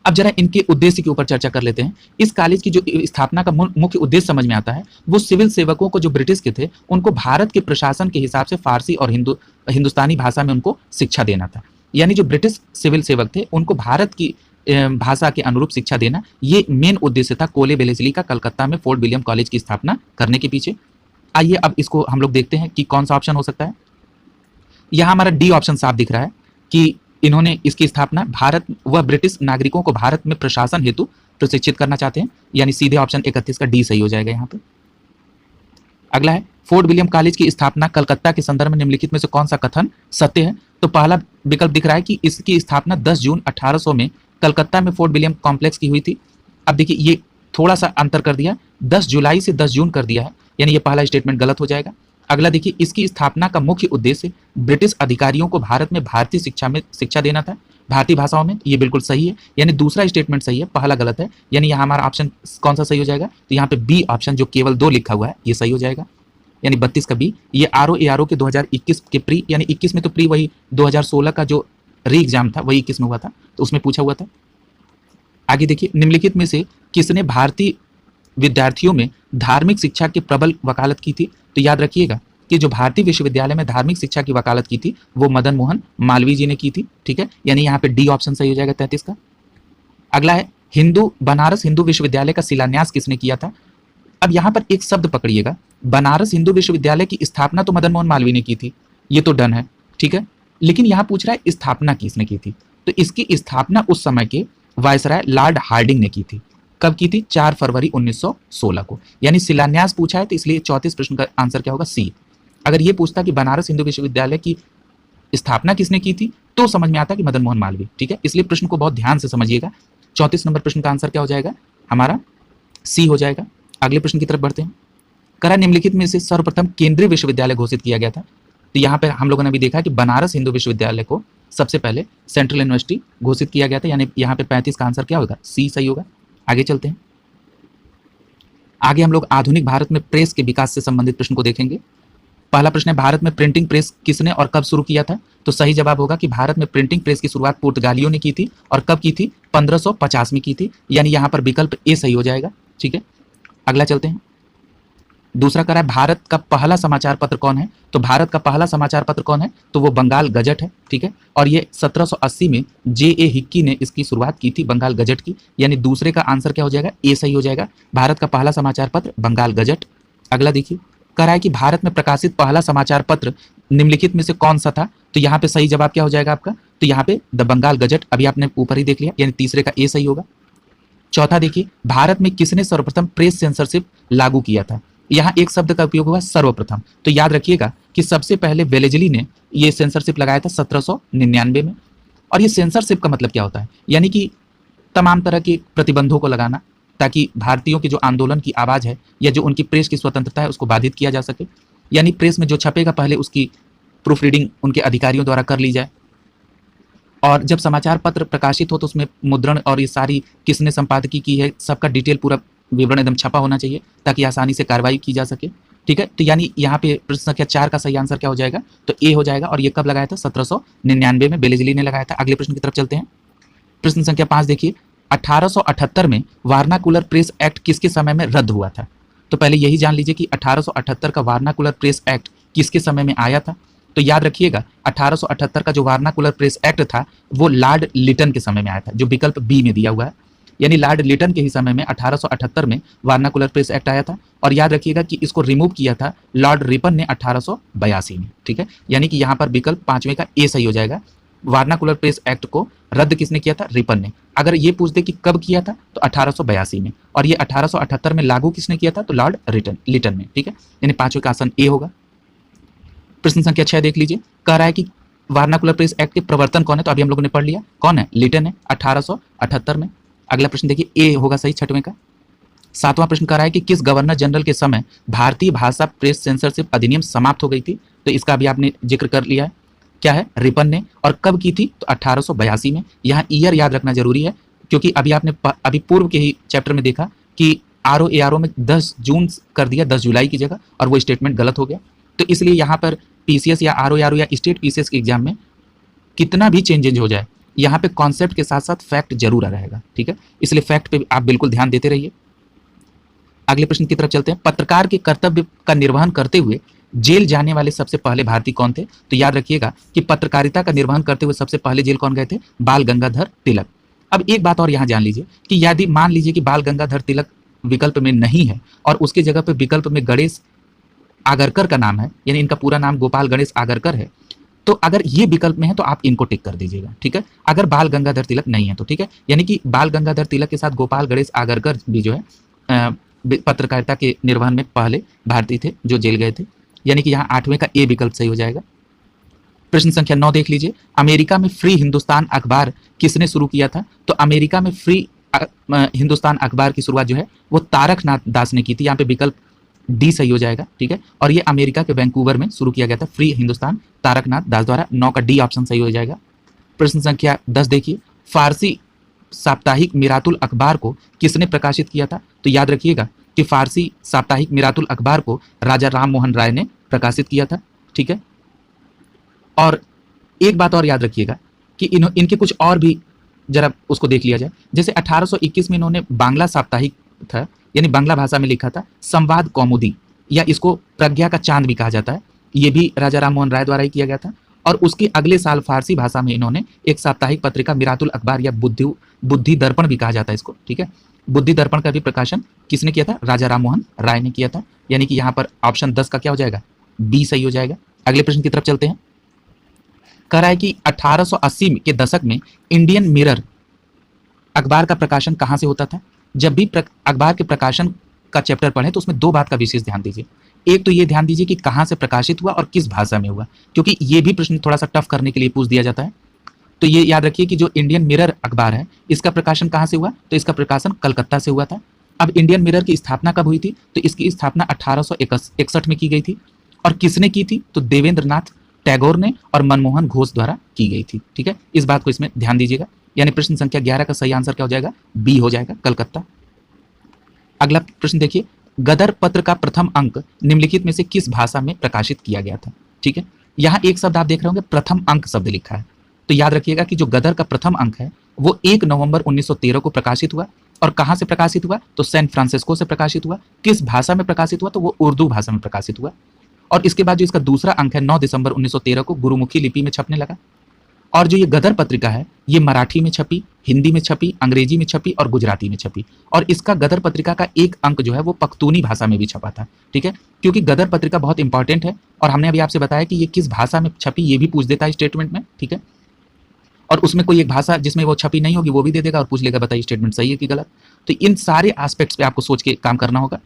अब जरा इनके उद्देश्य के ऊपर चर्चा कर लेते हैं। इस कॉलेज की जो स्थापना का मुख्य उद्देश्य समझ में आता है, वो सिविल सेवकों को जो ब्रिटिश के थे उनको भारत के प्रशासन के हिसाब से फारसी और हिंदुस्तानी भाषा में उनको शिक्षा देना था। यानी जो ब्रिटिश सिविल सेवक थे उनको भारत की भाषा के अनुरूप शिक्षा देना, ये मेन उद्देश्य था कोले वेलेजली का कलकत्ता में फोर्ट विलियम कॉलेज की स्थापना करने के पीछे। आइए अब इसको हम लोग देखते हैं कि कौन सा ऑप्शन हो सकता है। यहाँ हमारा डी ऑप्शन साफ दिख रहा है कि इन्होंने इसकी स्थापना भारत व ब्रिटिश नागरिकों को भारत में प्रशासन हेतु प्रशिक्षित करना चाहते हैं। यानी सीधे ऑप्शन 31 का डी सही हो जाएगा यहाँ पे। अगला है, फोर्ट विलियम कॉलेज की स्थापना कलकत्ता के संदर्भ में निम्नलिखित में से कौन सा कथन सत्य है? तो पहला विकल्प दिख रहा है कि इसकी स्थापना 10 जून 1800 में कलकत्ता में फोर्ट विलियम कॉम्प्लेक्स की हुई थी। अब देखिए ये थोड़ा सा अंतर कर दिया, 10 जुलाई से 10 जून कर दिया है, यानी ये पहला स्टेटमेंट गलत हो जाएगा। अगला देखिए, इसकी स्थापना का मुख्य उद्देश्य ब्रिटिश अधिकारियों को भारत में भारतीय शिक्षा में शिक्षा देना था, भारतीय भाषाओं में। ये बिल्कुल सही है, यानी दूसरा स्टेटमेंट सही है, पहला गलत है। यानी यहाँ हमारा ऑप्शन कौन सा सही हो जाएगा? तो यहाँ पे बी ऑप्शन जो केवल 2 लिखा हुआ है ये सही हो जाएगा, यानी 32 का बी। ये आरओ के 2021 के प्री, यानी 21 में तो प्री वही 2016 का जो री एग्जाम था वही 21 में हुआ था, तो उसमें पूछा हुआ था। आगे देखिए, निम्नलिखित में से किसने भारतीय विद्यार्थियों में धार्मिक शिक्षा की प्रबल वकालत की थी? तो याद रखिएगा कि जो भारतीय विश्वविद्यालय में धार्मिक शिक्षा की वकालत की थी वो मदन मोहन मालवीय जी ने की थी। ठीक है, यानी यहाँ पे डी ऑप्शन सही हो जाएगा 33 का। अगला है, बनारस हिंदू विश्वविद्यालय का शिलान्यास किसने किया था? अब यहाँ पर एक शब्द पकड़िएगा, बनारस हिंदू विश्वविद्यालय की स्थापना तो मदन मोहन मालवीय ने की थी, ये तो डन है। ठीक है, लेकिन यहाँ पूछ रहा है स्थापना किसने की थी? तो इसकी स्थापना उस समय के वायसराय लॉर्ड हार्डिंग ने की थी। कब की थी? 4 फरवरी 1916 को। यानी शिलान्यास पूछा है, तो इसलिए 34 प्रश्न का आंसर क्या होगा? सी। अगर ये पूछता कि बनारस हिंदू विश्वविद्यालय की स्थापना किसने की थी तो समझ में आता कि मदन मोहन मालवीय। ठीक है, इसलिए प्रश्न को बहुत ध्यान से समझिएगा। 34 नंबर प्रश्न का आंसर क्या हो जाएगा? हमारा सी हो जाएगा। अगले प्रश्न की तरफ बढ़ते हैं। करा निम्नलिखित में से सर्वप्रथम केंद्रीय विश्वविद्यालय घोषित किया गया था? तो यहाँ पे हम लोगों ने भी देखा कि बनारस हिंदू विश्वविद्यालय को सबसे पहले सेंट्रल यूनिवर्सिटी घोषित किया गया था, यानी यहाँ पे 35 का आंसर क्या होगा? सी सही होगा। आगे चलते हैं। आगे हम लोग आधुनिक भारत में प्रेस के विकास से संबंधित प्रश्न को देखेंगे। पहला प्रश्न है, भारत में प्रिंटिंग प्रेस किसने और कब शुरू किया था? तो सही जवाब होगा कि भारत में प्रिंटिंग प्रेस की शुरुआत पुर्तगालियों ने की थी। और कब की थी? 1550 में की थी, यानी यहाँ पर विकल्प ए सही हो जाएगा। ठीक है, अगला चलते हैं। दूसरा करा है, भारत का पहला समाचार पत्र कौन है? तो भारत का पहला समाचार पत्र कौन है? तो वो बंगाल गजट है। ठीक है, और ये 1780 में J.A. हिक्की ने इसकी शुरुआत की थी, बंगाल गजट की। यानी दूसरे का आंसर क्या हो जाएगा? ए सही हो जाएगा। भारत का पहला समाचार पत्र बंगाल गजट। अगला देखिए, कह रहा है कि भारत में प्रकाशित पहला समाचार पत्र निम्नलिखित में से कौन सा था? तो यहाँ पे सही जवाब क्या हो जाएगा आपका? तो यहाँ पे द बंगाल गजट, अभी आपने ऊपर ही देख लिया, यानी तीसरे का ए सही होगा। चौथा देखिए, भारत में किसने सर्वप्रथम प्रेस सेंसरशिप लागू किया था? यहाँ एक शब्द का उपयोग हुआ, सर्वप्रथम। तो याद रखिएगा कि सबसे पहले वेलेजली ने ये सेंसरशिप लगाया था 1799 में। और ये सेंसरशिप का मतलब क्या होता है? यानी कि तमाम तरह के प्रतिबंधों को लगाना ताकि भारतीयों की जो आंदोलन की आवाज़ है या जो उनकी प्रेस की स्वतंत्रता है उसको बाधित किया जा सके। यानी प्रेस में जो छपेगा पहले उसकी प्रूफ रीडिंग उनके अधिकारियों द्वारा कर ली जाए, और जब समाचार पत्र प्रकाशित हो तो उसमें मुद्रण और ये सारी किसने संपादकी की है सबका डिटेल पूरा विवरण एकदम छपा होना चाहिए ताकि आसानी से कार्रवाई की जा सके। ठीक है, तो यानी यहाँ पे प्रश्न संख्या 4 का सही आंसर क्या हो जाएगा, तो ए हो जाएगा। और ये कब लगाया था, 1799 में बेलेजली ने लगाया था। अगले प्रश्न की तरफ चलते हैं। प्रश्न संख्या 5 देखिए, 1878 में वार्नाकुलर प्रेस एक्ट किसके समय में रद्द हुआ था। तो पहले यही जान लीजिए कि 1878 का वार्नाकुलर प्रेस एक्ट किसके समय में आया था। तो याद रखिएगा 1878 का जो वार्नाकुलर प्रेस एक्ट था वो लॉर्ड लिटन के समय में आया था, जो विकल्प बी में दिया हुआ है। यानी लॉर्ड लिटन के ही समय में 1878 में वार्नाकुलर प्रेस एक्ट आया था। और याद रखिएगा कि इसको रिमूव किया था लॉर्ड रिपन ने 1882 में। ठीक है, यानी कि यहाँ पर विकल्प 5वें का ए सही हो जाएगा। वार्नाकुलर प्रेस एक्ट को रद्द किसने किया था, रिपन ने। अगर ये पूछ दे कि कब किया था तो 1882 में, और ये 1878 में लागू किसने किया था, तो लॉर्ड लिटन ने। ठीक है, यानी 5वें का आंसर ए होगा। प्रश्न संख्या 6 देख लीजिए, कह रहा है कि वार्नाकुलर प्रेस एक्ट के प्रवर्तन कौन है, तो अभी हम लोगों ने पढ़ लिया कौन है, लिटन है 1878 में। अगला प्रश्न देखिए, ए होगा सही 6वें का। 7वां प्रश्न कह रहा है कि किस गवर्नर जनरल के समय भारतीय भाषा प्रेस सेंसरशिप अधिनियम समाप्त हो गई थी। तो इसका भी आपने जिक्र कर लिया है, क्या है, रिपन ने। और कब की थी, तो 1882 में। यहाँ ईयर याद रखना जरूरी है क्योंकि अभी आपने अभी पूर्व के ही चैप्टर में देखा कि आरओ में 10 जून कर दिया 10 जुलाई की जगह, और वो स्टेटमेंट गलत हो गया। तो इसलिए यहाँ पर पीसीएस या आरओ या स्टेट पीसीएस के एग्जाम में कितना भी चेंजेज हो जाए, यहाँ पे कॉन्सेप्ट के साथ साथ फैक्ट जरूर रहेगा। ठीक है, इसलिए फैक्ट पे आप बिल्कुल ध्यान देते रहिए। अगले प्रश्न की तरफ चलते हैं। पत्रकार के कर्तव्य का निर्वहन करते हुए जेल जाने वाले सबसे पहले भारतीय कौन थे। तो याद रखिएगा कि पत्रकारिता का निर्वहन करते हुए सबसे पहले जेल कौन गए थे, बाल गंगाधर तिलक। अब एक बात और यहाँ जान लीजिए कि यदि मान लीजिए कि बाल गंगाधर तिलक विकल्प में नहीं है और उसकी जगह पे विकल्प में गणेश आगरकर का नाम है, यानी इनका पूरा नाम गोपाल गणेश आगरकर है, तो अगर ये विकल्प में है तो आप इनको टिक कर दीजिएगा। ठीक है, अगर बाल गंगाधर तिलक नहीं है तो। ठीक है, यानी कि बाल गंगाधर तिलक के साथ गोपाल गणेश आगरकर भी जो है पत्रकारिता के निर्वहन में पहले भारतीय थे जो जेल गए थे। यानी कि यहाँ 8वें का ए विकल्प सही हो जाएगा। प्रश्न संख्या 9 देख लीजिए, अमेरिका में फ्री हिंदुस्तान अखबार किसने शुरू किया था। तो अमेरिका में फ्री हिंदुस्तान अखबार की शुरुआत जो है वो तारकनाथ दास ने की थी। यहाँ पे विकल्प डी सही हो जाएगा। ठीक है, और ये अमेरिका के वैंकूवर में शुरू किया गया था, फ्री हिंदुस्तान तारकनाथ दास द्वारा। 9 का डी ऑप्शन सही हो जाएगा। प्रश्न संख्या 10 देखिए, फारसी साप्ताहिक मिरातुल अखबार को किसने प्रकाशित किया था। तो याद रखिएगा कि फारसी साप्ताहिक मिरातुल अखबार को राजा राम मोहन राय ने प्रकाशित किया था। ठीक है, और एक बात और याद रखिएगा कि इनके कुछ और भी जरा उसको देख लिया जाए। जैसे 1821 में इन्होंने बांग्ला साप्ताहिक था, यानी बांग्ला भाषा में लिखा था, संवाद कौमुदी, या इसको प्रज्ञा का चांद भी कहा जाता है, ये भी राजा राम मोहन राय द्वारा ही किया गया था। और उसके अगले साल फारसी भाषा में इन्होंने एक साप्ताहिक पत्रिका मिरातुल अखबार या बुद्धि दर्पण भी कहा जाता है इसको। ठीक है, बुद्धि दर्पण का भी प्रकाशन किसने किया था, राजा राम मोहन राय ने किया था। यानी कि यहाँ पर ऑप्शन 10 का क्या हो जाएगा, बी सही हो जाएगा। अगले प्रश्न की तरफ चलते हैं। कह रहा है कि 1880 के दशक में इंडियन मिरर अखबार का प्रकाशन कहाँ से होता था। जब भी अखबार के प्रकाशन का चैप्टर पढ़ें तो उसमें 2 बात का विशेष ध्यान दीजिए। एक तो ये ध्यान दीजिए कि कहाँ से प्रकाशित हुआ और किस भाषा में हुआ, क्योंकि ये भी प्रश्न थोड़ा सा टफ करने के लिए पूछ दिया जाता है। तो ये याद रखिए कि जो इंडियन मिरर अखबार है इसका प्रकाशन कहाँ से हुआ, तो इसका प्रकाशन कलकत्ता से हुआ था। अब इंडियन मिरर की स्थापना कब हुई थी, तो इसकी स्थापना 1861 में की गई थी। और किसने की थी, तो देवेंद्र नाथ टैगोर ने और मनमोहन घोष द्वारा की गई थी। ठीक है, इस बात को इसमें ध्यान दीजिएगा। यानी प्रश्न संख्या 11 का सही आंसर क्या हो जाएगा, बी हो जाएगा, कलकत्ता। अगला प्रश्न देखिए, गदर पत्र का प्रथम अंक निम्नलिखित में से किस भाषा में प्रकाशित किया गया था। ठीक है, यहाँ एक शब्द आप देख रहे होंगे, प्रथम अंक शब्द लिखा है। तो याद रखिएगा कि जो गदर का प्रथम अंक है वो 1 नवंबर 1913 को प्रकाशित हुआ। और कहाँ से प्रकाशित हुआ, तो सैन फ्रांसिस्को से प्रकाशित हुआ। किस भाषा में प्रकाशित हुआ, तो वो उर्दू भाषा में प्रकाशित हुआ। और इसके बाद जो इसका दूसरा अंक है 9 दिसंबर 1913 को गुरुमुखी लिपि में छपने लगा। और जो ये गदर पत्रिका है ये मराठी में छपी, हिंदी में छपी, अंग्रेजी में छपी और गुजराती में छपी। और इसका गदर पत्रिका का एक अंक जो है वो पख्तूनी भाषा में भी छपा था। ठीक है, क्योंकि गदर पत्रिका बहुत इंपॉर्टेंट है और हमने अभी आपसे बताया कि ये किस भाषा में छपी ये भी पूछ देता है स्टेटमेंट में। ठीक है, और उसमें कोई एक भाषा जिसमें वो छपी नहीं होगी वो भी दे देगा और पूछ लेगा बताइए स्टेटमेंट सही है कि गलत। तो इन सारे एस्पेक्ट्स पे आपको सोच के काम करना होगा।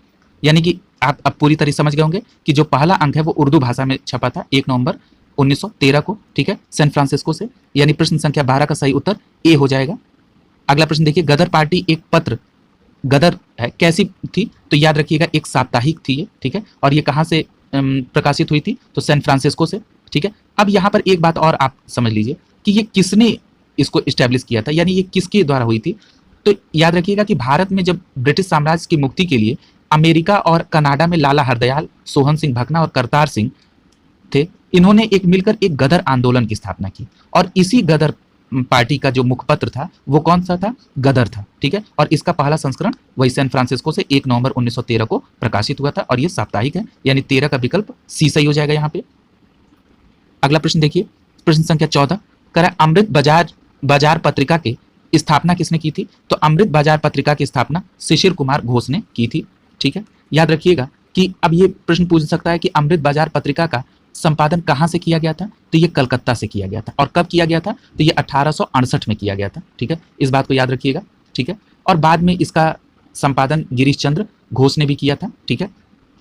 यानी कि आप अब पूरी तरह समझ गए होंगे कि जो पहला अंक है वो उर्दू भाषा में छपा था 1 नवंबर 1913 को। ठीक है, सैन फ्रांसिस्को से। यानी प्रश्न संख्या 12 का सही उत्तर ए हो जाएगा। अगला प्रश्न देखिए, गदर पार्टी एक पत्र, गदर है कैसी थी, तो याद रखिएगा एक साप्ताहिक थी ये, ठीक है। और ये कहाँ से प्रकाशित हुई थी, तो सैन फ्रांसिस्को से, ठीक है। अब यहाँ पर एक बात और आप समझ लीजिए कि ये किसने इसको इस्टेब्लिश किया था, यानी ये किसके द्वारा हुई थी। तो याद रखिएगा कि भारत में जब ब्रिटिश साम्राज्य की मुक्ति के लिए अमेरिका और कनाडा में लाला हरदयाल, सोहन सिंह भकना और करतार सिंह थे, इन्होंने एक मिलकर एक गदर आंदोलन की स्थापना की। और इसी गदर पार्टी का जो मुखपत्र था वो कौन सा था, गदर था, ठीक है। और इसका पहला संस्करण वही सैन फ्रांसिस्को से 1 नवंबर 1913 को प्रकाशित हुआ था, और ये साप्ताहिक है, यानी 13 का विकल्प सी सही हो जाएगा यहाँ पे। अगला प्रश्न देखिए, प्रश्न संख्या 14 करा, अमृत बाजार पत्रिका की स्थापना किसने की थी, तो अमृत बाजार पत्रिका की स्थापना शिशिर कुमार घोष ने की थी, ठीक है। याद रखिएगा कि अब ये प्रश्न पूछ सकता है कि अमृत बाजार पत्रिका का संपादन कहाँ से किया गया था, तो ये कलकत्ता से किया गया था। और कब किया गया था, तो ये 1868 में किया गया था, ठीक है। इस बात को याद रखिएगा, ठीक है। और बाद में इसका संपादन गिरीश चंद्र घोष ने भी किया था, ठीक है।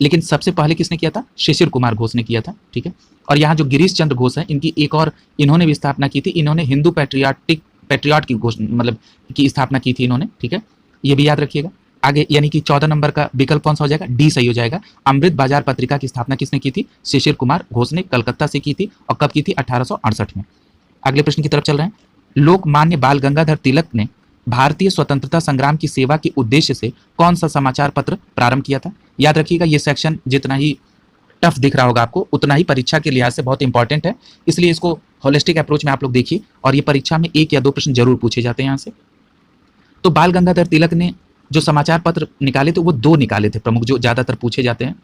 लेकिन सबसे पहले किसने किया था, शिशिर कुमार घोष ने किया था, ठीक है। और यहाँ जो गिरीश चंद्र घोष है, इनकी एक और इन्होंने भी स्थापना की थी, इन्होंने हिंदू पैट्रियाट की मतलब की स्थापना की थी इन्होंने, ठीक है। ये भी याद रखिएगा। आगे यानी कि 14 नंबर का विकल्प कौन सा हो जाएगा, डी सही हो जाएगा। अमृत बाजार पत्रिका की स्थापना किसने की थी, शिशिर कुमार घोष ने कलकत्ता से की थी, और कब की थी, 1868 में। अगले प्रश्न की तरफ चल रहे हैं, लोकमान्य बाल गंगाधर तिलक ने भारतीय स्वतंत्रता संग्राम की सेवा के उद्देश्य से कौन सा समाचार पत्र प्रारंभ किया था। याद रखिएगा ये सेक्शन जितना ही टफ दिख रहा होगा आपको, उतना ही परीक्षा के लिहाज से बहुत इंपॉर्टेंट है, इसलिए इसको होलिस्टिक अप्रोच में आप लोग देखिए, और ये परीक्षा में 1 या 2 प्रश्न जरूर पूछे जाते हैं यहाँ से। तो बाल गंगाधर तिलक ने जो समाचार पत्र निकाले थे वो 2 निकाले थे प्रमुख, जो ज़्यादातर पूछे जाते हैं।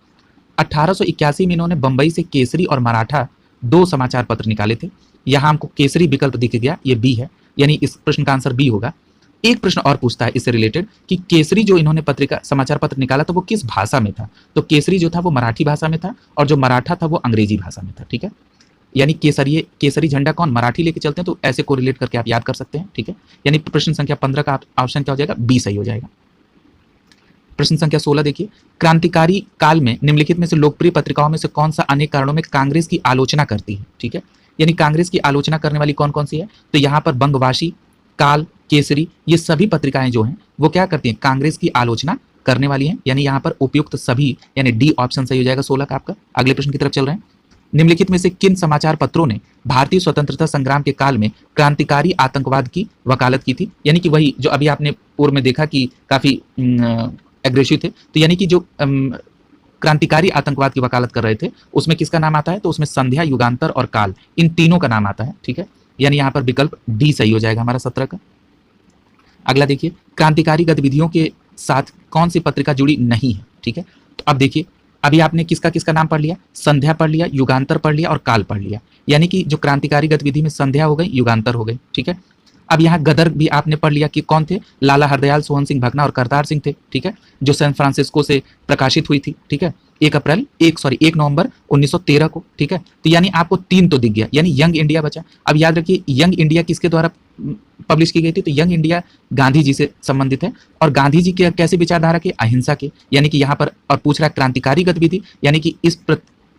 1881 में इन्होंने बंबई से केसरी और मराठा 2 समाचार पत्र निकाले थे। यहाँ हमको केसरी विकल्प दिख गया, ये बी है, यानी इस प्रश्न का आंसर बी होगा। एक प्रश्न और पूछता है इससे रिलेटेड कि केसरी जो इन्होंने पत्रिका समाचार पत्र निकाला था वो किस भाषा में था, तो केसरी जो था वो मराठी भाषा में था, और जो मराठा था वो अंग्रेजी भाषा में था, ठीक है। यानी केसरी झंडा कौन, मराठी लेके चलते हैं, तो ऐसे को रिलेट करके आप याद कर सकते हैं, ठीक है। यानी प्रश्न संख्या 15 का ऑप्शन क्या हो जाएगा, बी सही हो जाएगा। प्रश्न संख्या 16 देखिए, क्रांतिकारी काल में निम्नलिखित में से लोकप्रिय पत्रिकाओं में से कौन सा अनेक कारणों में कांग्रेस की आलोचना करती है, ठीक है। यानी कांग्रेस की आलोचना करने वाली कौन कौन सी है, तो यहाँ पर बंगवासी, काल, केसरी, ये सभी पत्रिकाएं जो हैं वो क्या करती हैं, कांग्रेस की आलोचना करने वाली हैं, यानी यहाँ पर उपयुक्त सभी, यानी डी ऑप्शन सही हो जाएगा 16 का आपका। अगले प्रश्न की तरफ चल रहे हैं, निम्नलिखित में से किन समाचार पत्रों ने भारतीय स्वतंत्रता संग्राम के काल में क्रांतिकारी आतंकवाद की वकालत की थी, यानी कि वही जो अभी आपने पूर्व में देखा कि काफी एग्रेसिव थे, तो यानी कि जो क्रांतिकारी आतंकवाद की वकालत कर रहे थे उसमें किसका नाम आता है, तो उसमें संध्या, युगांतर और काल, इन तीनों का नाम आता है, ठीक है। यानी यहाँ पर विकल्प डी सही हो जाएगा हमारा 17 का। अगला देखिए, क्रांतिकारी गतिविधियों के साथ कौन सी पत्रिका जुड़ी नहीं है, ठीक है। तो अब देखिए, अभी आपने किसका किसका नाम पढ़ लिया, संध्या पढ़ लिया, युगांतर पढ़ लिया और काल पढ़ लिया, यानी कि जो क्रांतिकारी गतिविधि में संध्या हो गई, युगांतर हो गई, ठीक है। अब यहाँ गदर भी आपने पढ़ लिया कि कौन थे, लाला हरदयाल, सोहन सिंह भकना और करतार सिंह थे, ठीक है, जो सैन फ्रांसिस्को से प्रकाशित हुई थी, ठीक है, 1 नवंबर 1913 को, ठीक है। तो यानी आपको 3 तो दिख गया, यानी यंग इंडिया बचा। अब याद रखिए यंग इंडिया किसके द्वारा पब्लिश की गई थी, तो यंग इंडिया गांधी जी से संबंधित है, और गांधी जी के कैसे विचारधारा के, अहिंसा के, यानी कि यहाँ पर और पूछ रहा है क्रांतिकारी गतिविधि, यानी कि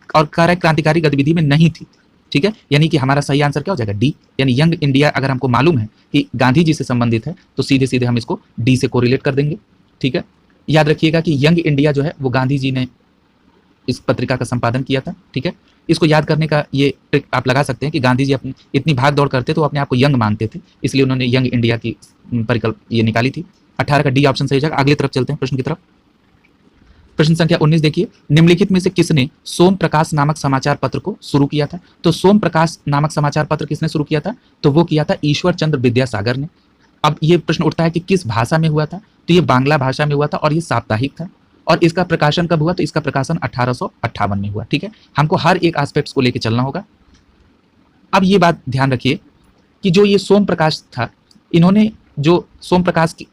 और कह रहा है क्रांतिकारी गतिविधि में नहीं थी, ठीक है। यानी कि हमारा सही आंसर क्या हो जाएगा, डी, यानी यंग इंडिया अगर हमको मालूम है कि गांधी जी से संबंधित है तो सीधे सीधे हम इसको डी से कोरिलेट कर देंगे, ठीक है। याद रखिएगा कि यंग इंडिया जो है वो गांधी जी ने इस पत्रिका का संपादन किया था, ठीक है। इसको याद करने का ये ट्रिक आप लगा सकते हैं कि गांधी जी अपनी इतनी भाग दौड़ करते तो अपने आप को यंग मानते थे, इसलिए उन्होंने यंग इंडिया की परिकल्प ये निकाली थी। 18 का डी ऑप्शन सही हो जाएगा। अगली तरफ चलते हैं प्रश्न की तरफ। प्रश्न संख्या 19 देखिए, निम्नलिखित में से किसने सोम प्रकाश नामक समाचार पत्र को शुरू किया था, तो सोम प्रकाश नामक समाचार पत्र किसने शुरू किया था, तो वो किया था ईश्वर चंद्र विद्यासागर ने। अब ये प्रश्न उठता है कि किस भाषा में हुआ था, तो ये बांग्ला भाषा में हुआ था और ये साप्ताहिक था, और इसका प्रकाशन कब हुआ, तो इसका प्रकाशन 1858 में हुआ, ठीक है। हमको हर एक एस्पेक्ट्स को लेकर चलना होगा। अब ये बात ध्यान रखिए कि जो ये सोम प्रकाश था, इन्होंने जो सोम प्रकाश की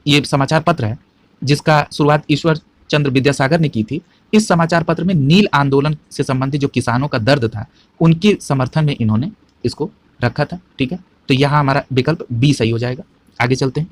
ये समाचार पत्र है जिसका शुरुआत ईश्वर चंद्र विद्यासागर ने की थी, इस समाचार पत्र में नील आंदोलन से संबंधित जो किसानों का दर्द था उनके समर्थन में इन्होंने इसको रखा था, ठीक है। तो यहाँ हमारा विकल्प बी सही हो जाएगा। आगे चलते हैं।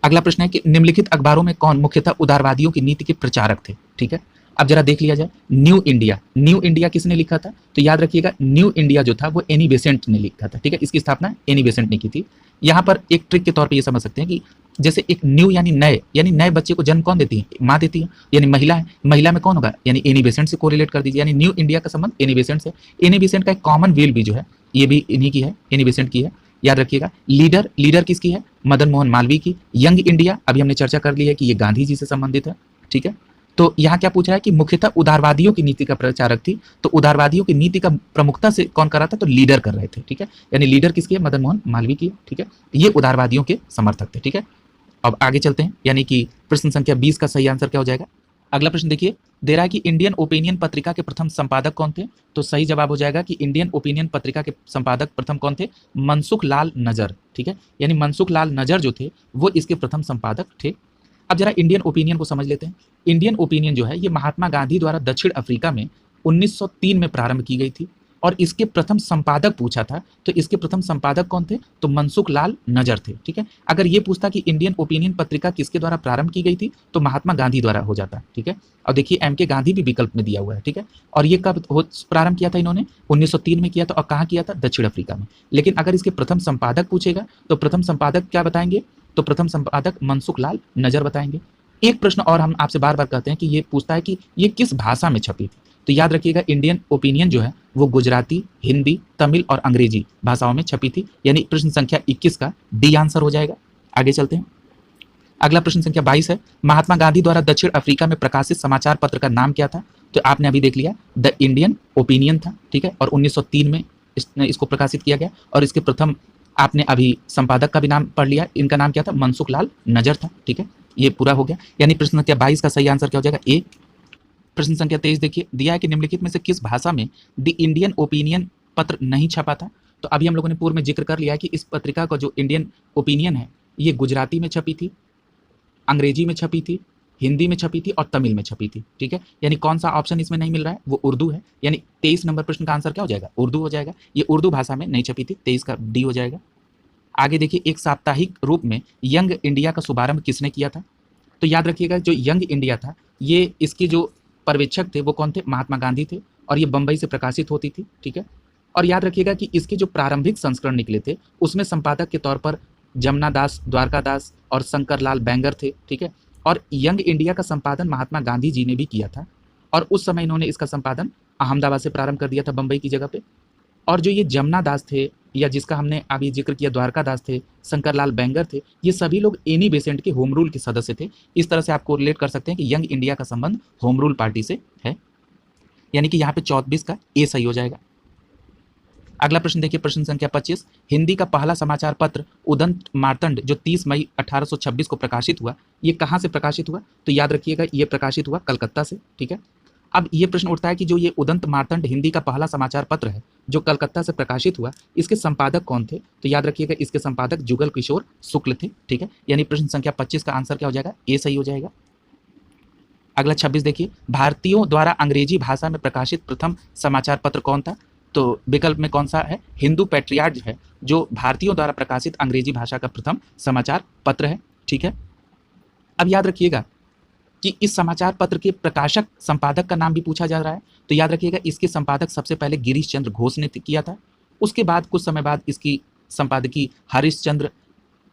अगला प्रश्न है कि निम्नलिखित अखबारों में कौन मुख्यतः उदारवादियों की नीति के प्रचारक थे, ठीक है। अब जरा देख लिया जाए न्यू इंडिया, न्यू इंडिया किसने लिखा था? तो याद रखिएगा न्यू इंडिया जो था वो एनी बेसेंट ने लिखा था, ठीक है। इसकी स्थापना एनी बेसेंट ने की थी। यहाँ पर एक ट्रिक के तौर पे ये समझ सकते हैं कि जैसे एक न्यू यानी नए बच्चे को जन्म कौन देती है? माँ देती है, यानी महिला है। महिला में कौन होगा? यानी एनी बेसेंट से कोरिलेट कर दीजिए, यानी न्यू इंडिया का संबंध एनी बेसेंट से। एनी बेसेंट का एक कॉमन व्हील भी जो है ये भी इन्हीं की है, एनी बेसेंट की है। याद रखिएगा लीडर, लीडर किसकी है? मदन मोहन मालवीय की। यंग इंडिया अभी हमने चर्चा कर ली है कि ये गांधी जी से संबंधित है, ठीक है। तो यहाँ क्या पूछ रहा है कि मुख्यतः उदारवादियों की नीति का प्रचारक थी, तो उदारवादियों की नीति का प्रमुखता से कौन कर रहा था? तो लीडर कर रहे थे, ठीक है। यानी लीडर किसकी है? मदन मोहन मालवीय की, ठीक है। ये उदारवादियों के समर्थक थे, ठीक है। अब आगे चलते हैं, यानी कि प्रश्न संख्या 20 का सही आंसर क्या हो जाएगा? अगला प्रश्न देखिए, दे रहा है कि इंडियन ओपिनियन पत्रिका के प्रथम संपादक कौन थे? तो सही जवाब हो जाएगा कि इंडियन ओपिनियन पत्रिका के संपादक प्रथम कौन थे? मनसुख लाल नजर, ठीक है। यानी मनसुख लाल नजर जो थे वो इसके प्रथम संपादक थे। अब जरा इंडियन ओपिनियन को समझ लेते हैं। इंडियन ओपिनियन जो है ये महात्मा गांधी द्वारा दक्षिण अफ्रीका में 1903 में प्रारंभ की गई थी और इसके प्रथम संपादक पूछा था, तो इसके प्रथम संपादक कौन थे? तो मनसुख लाल नजर थे, ठीक है। अगर ये पूछता कि इंडियन ओपिनियन पत्रिका किसके द्वारा प्रारंभ की गई थी, तो महात्मा गांधी द्वारा हो जाता, ठीक है। और देखिए एम के गांधी भी विकल्प में दिया हुआ है, ठीक है। और ये कब प्रारंभ किया था इन्होंने? 1903 में किया था। और कहाँ किया था? दक्षिण अफ्रीका में। लेकिन अगर इसके प्रथम संपादक पूछेगा तो प्रथम संपादक क्या बताएंगे? तो प्रथम संपादक मनसुख लाल नजर बताएंगे। एक प्रश्न और हम आपसे बार बार कहते हैं कि ये पूछता है कि ये किस भाषा में छपी थी, तो याद रखिएगा इंडियन ओपिनियन जो है वो गुजराती, हिंदी, तमिल और अंग्रेजी भाषाओं में छपी थी। यानी प्रश्न संख्या 21 का डी आंसर हो जाएगा। आगे चलते हैं, अगला प्रश्न संख्या 22 है, महात्मा गांधी द्वारा दक्षिण अफ्रीका में प्रकाशित समाचार पत्र का नाम क्या था? तो आपने अभी देख लिया द इंडियन ओपिनियन था, ठीक है। और 1903 में इसको प्रकाशित किया गया और इसके प्रथम आपने अभी संपादक का भी नाम पढ़ लिया, इनका नाम क्या था? मनसुख लाल नजर था, ठीक है। ये पूरा हो गया, यानी प्रश्न संख्या 22 का सही आंसर क्या हो जाएगा? ए। प्रश्न संख्या 23 देखिए, दिया है कि निम्नलिखित में से किस भाषा में द इंडियन ओपिनियन पत्र नहीं छपा था? तो अभी हम लोगों ने पूर्व में जिक्र कर लिया है कि इस पत्रिका का जो इंडियन ओपिनियन है ये गुजराती में छपी थी, अंग्रेजी में छपी थी, हिंदी में छपी थी और तमिल में छपी थी, ठीक है। यानी कौन सा ऑप्शन इसमें नहीं मिल रहा है? वो उर्दू है। यानी 23 नंबर प्रश्न का आंसर क्या हो जाएगा? उर्दू हो जाएगा। ये उर्दू भाषा में नहीं छपी थी, 23 का डी हो जाएगा। आगे देखिए, एक साप्ताहिक रूप में यंग इंडिया का शुभारंभ किसने किया था? तो याद रखिएगा जो यंग इंडिया था ये इसके जो पर्यवेक्षक थे वो कौन थे? महात्मा गांधी थे और ये बंबई से प्रकाशित होती थी, ठीक है। और याद रखिएगा कि इसके जो प्रारंभिक संस्करण निकले थे उसमें संपादक के तौर पर जमुना दास, द्वारका दास और शंकर लाल बैंगर थे, ठीक है। और यंग इंडिया का संपादन महात्मा गांधी जी ने भी किया था और उस समय इन्होंने इसका संपादन अहमदाबाद से प्रारंभ कर दिया था, बंबई की जगह पे। और जो ये जमुना दास थे या जिसका हमने अभी जिक्र किया द्वारका दास थे, शंकर लाल बैंगर थे, ये सभी लोग एनी बेसेंट के होम रूल के सदस्य थे। इस तरह से आप रिलेट कर सकते हैं कि यंग इंडिया का संबंध होम रूल पार्टी से है। यानी कि यहाँ पे 24 का ए सही हो जाएगा। अगला प्रश्न देखिए, प्रश्न संख्या 25, हिंदी का पहला समाचार पत्र उदंत मार्तंड जो 30 मई 1826 को प्रकाशित हुआ, ये कहाँ से प्रकाशित हुआ? तो याद रखिएगा ये प्रकाशित हुआ कलकत्ता से, ठीक है। अब ये प्रश्न उठता है कि जो ये उदंत मार्तंड हिंदी का पहला समाचार पत्र है जो कलकत्ता से प्रकाशित हुआ, इसके संपादक कौन थे? तो याद रखिएगा इसके संपादक जुगल किशोर शुक्ल थे, ठीक है। यानी प्रश्न संख्या 25 का आंसर क्या हो जाएगा? ए सही हो जाएगा। अगला 26 देखिए, भारतीयों द्वारा अंग्रेजी भाषा में प्रकाशित प्रथम समाचार पत्र कौन था? तो विकल्प में कौन सा है? हिंदू पैट्रियाट है जो भारतीयों द्वारा प्रकाशित अंग्रेजी भाषा का प्रथम समाचार पत्र है, ठीक है। अब याद रखिएगा कि इस समाचार पत्र के प्रकाशक संपादक का नाम भी पूछा जा रहा है, तो याद रखिएगा इसके संपादक सबसे पहले गिरीश चंद्र घोष ने किया था। उसके बाद कुछ समय बाद इसकी संपादकी हरीश चंद्र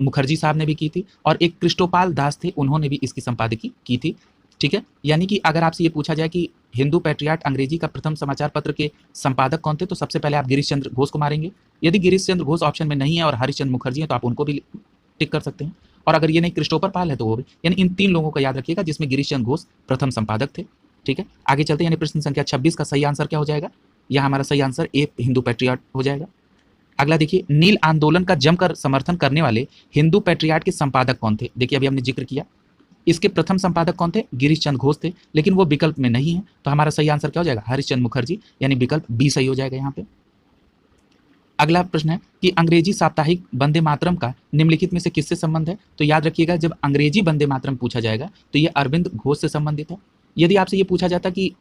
मुखर्जी साहब ने भी की थी और एक कृष्णोपाल दास थे, उन्होंने भी इसकी संपादकी की थी, ठीक है। यानी कि अगर आपसे ये पूछा जाए कि हिंदू पैट्रियाट अंग्रेजी का प्रथम समाचार पत्र के संपादक कौन थे, तो सबसे पहले आप गिरीश चंद्र घोष को मारेंगे। यदि गिरीश चंद्र घोष ऑप्शन में नहीं है और हरीश चंद्र मुखर्जी है तो आप उनको भी टिक कर सकते हैं। और अगर ये नहीं क्रिस्टोफर पाल है तो वो भी, यानी इन 3 लोगों का याद रखिएगा जिसमें गिरीश चंद्र घोष प्रथम संपादक थे, ठीक है। आगे चलते हैं, यानी प्रश्न संख्या 26 का सही आंसर क्या हो जाएगा? यह हमारा सही आंसर ए हिंदू पैट्रियाट हो जाएगा। अगला देखिए, नील आंदोलन का जमकर समर्थन करने वाले हिंदू पैट्रियाट के संपादक कौन थे? देखिए अभी हमने जिक्र किया, इसके प्रथम संपादक कौन थे? गिरीश चंद्र घोष थे, लेकिन वो विकल्प में नहीं है, तो हमारा सही आंसर क्या हो जाएगा? हरीश चंद्र मुखर्जी, यानी विकल्प बी सही हो जाएगा यहाँ पे। अगला प्रश्न है कि अंग्रेजी साप्ताहिक वंदे मातरम का निम्नलिखित में से किससे संबंध है? तो याद रखिएगा जब अंग्रेजी वंदे मातरम पूछा जाएगा तो ये अरविंद घोष से संबंधित है। यदि आपसे ये पूछा जाता कि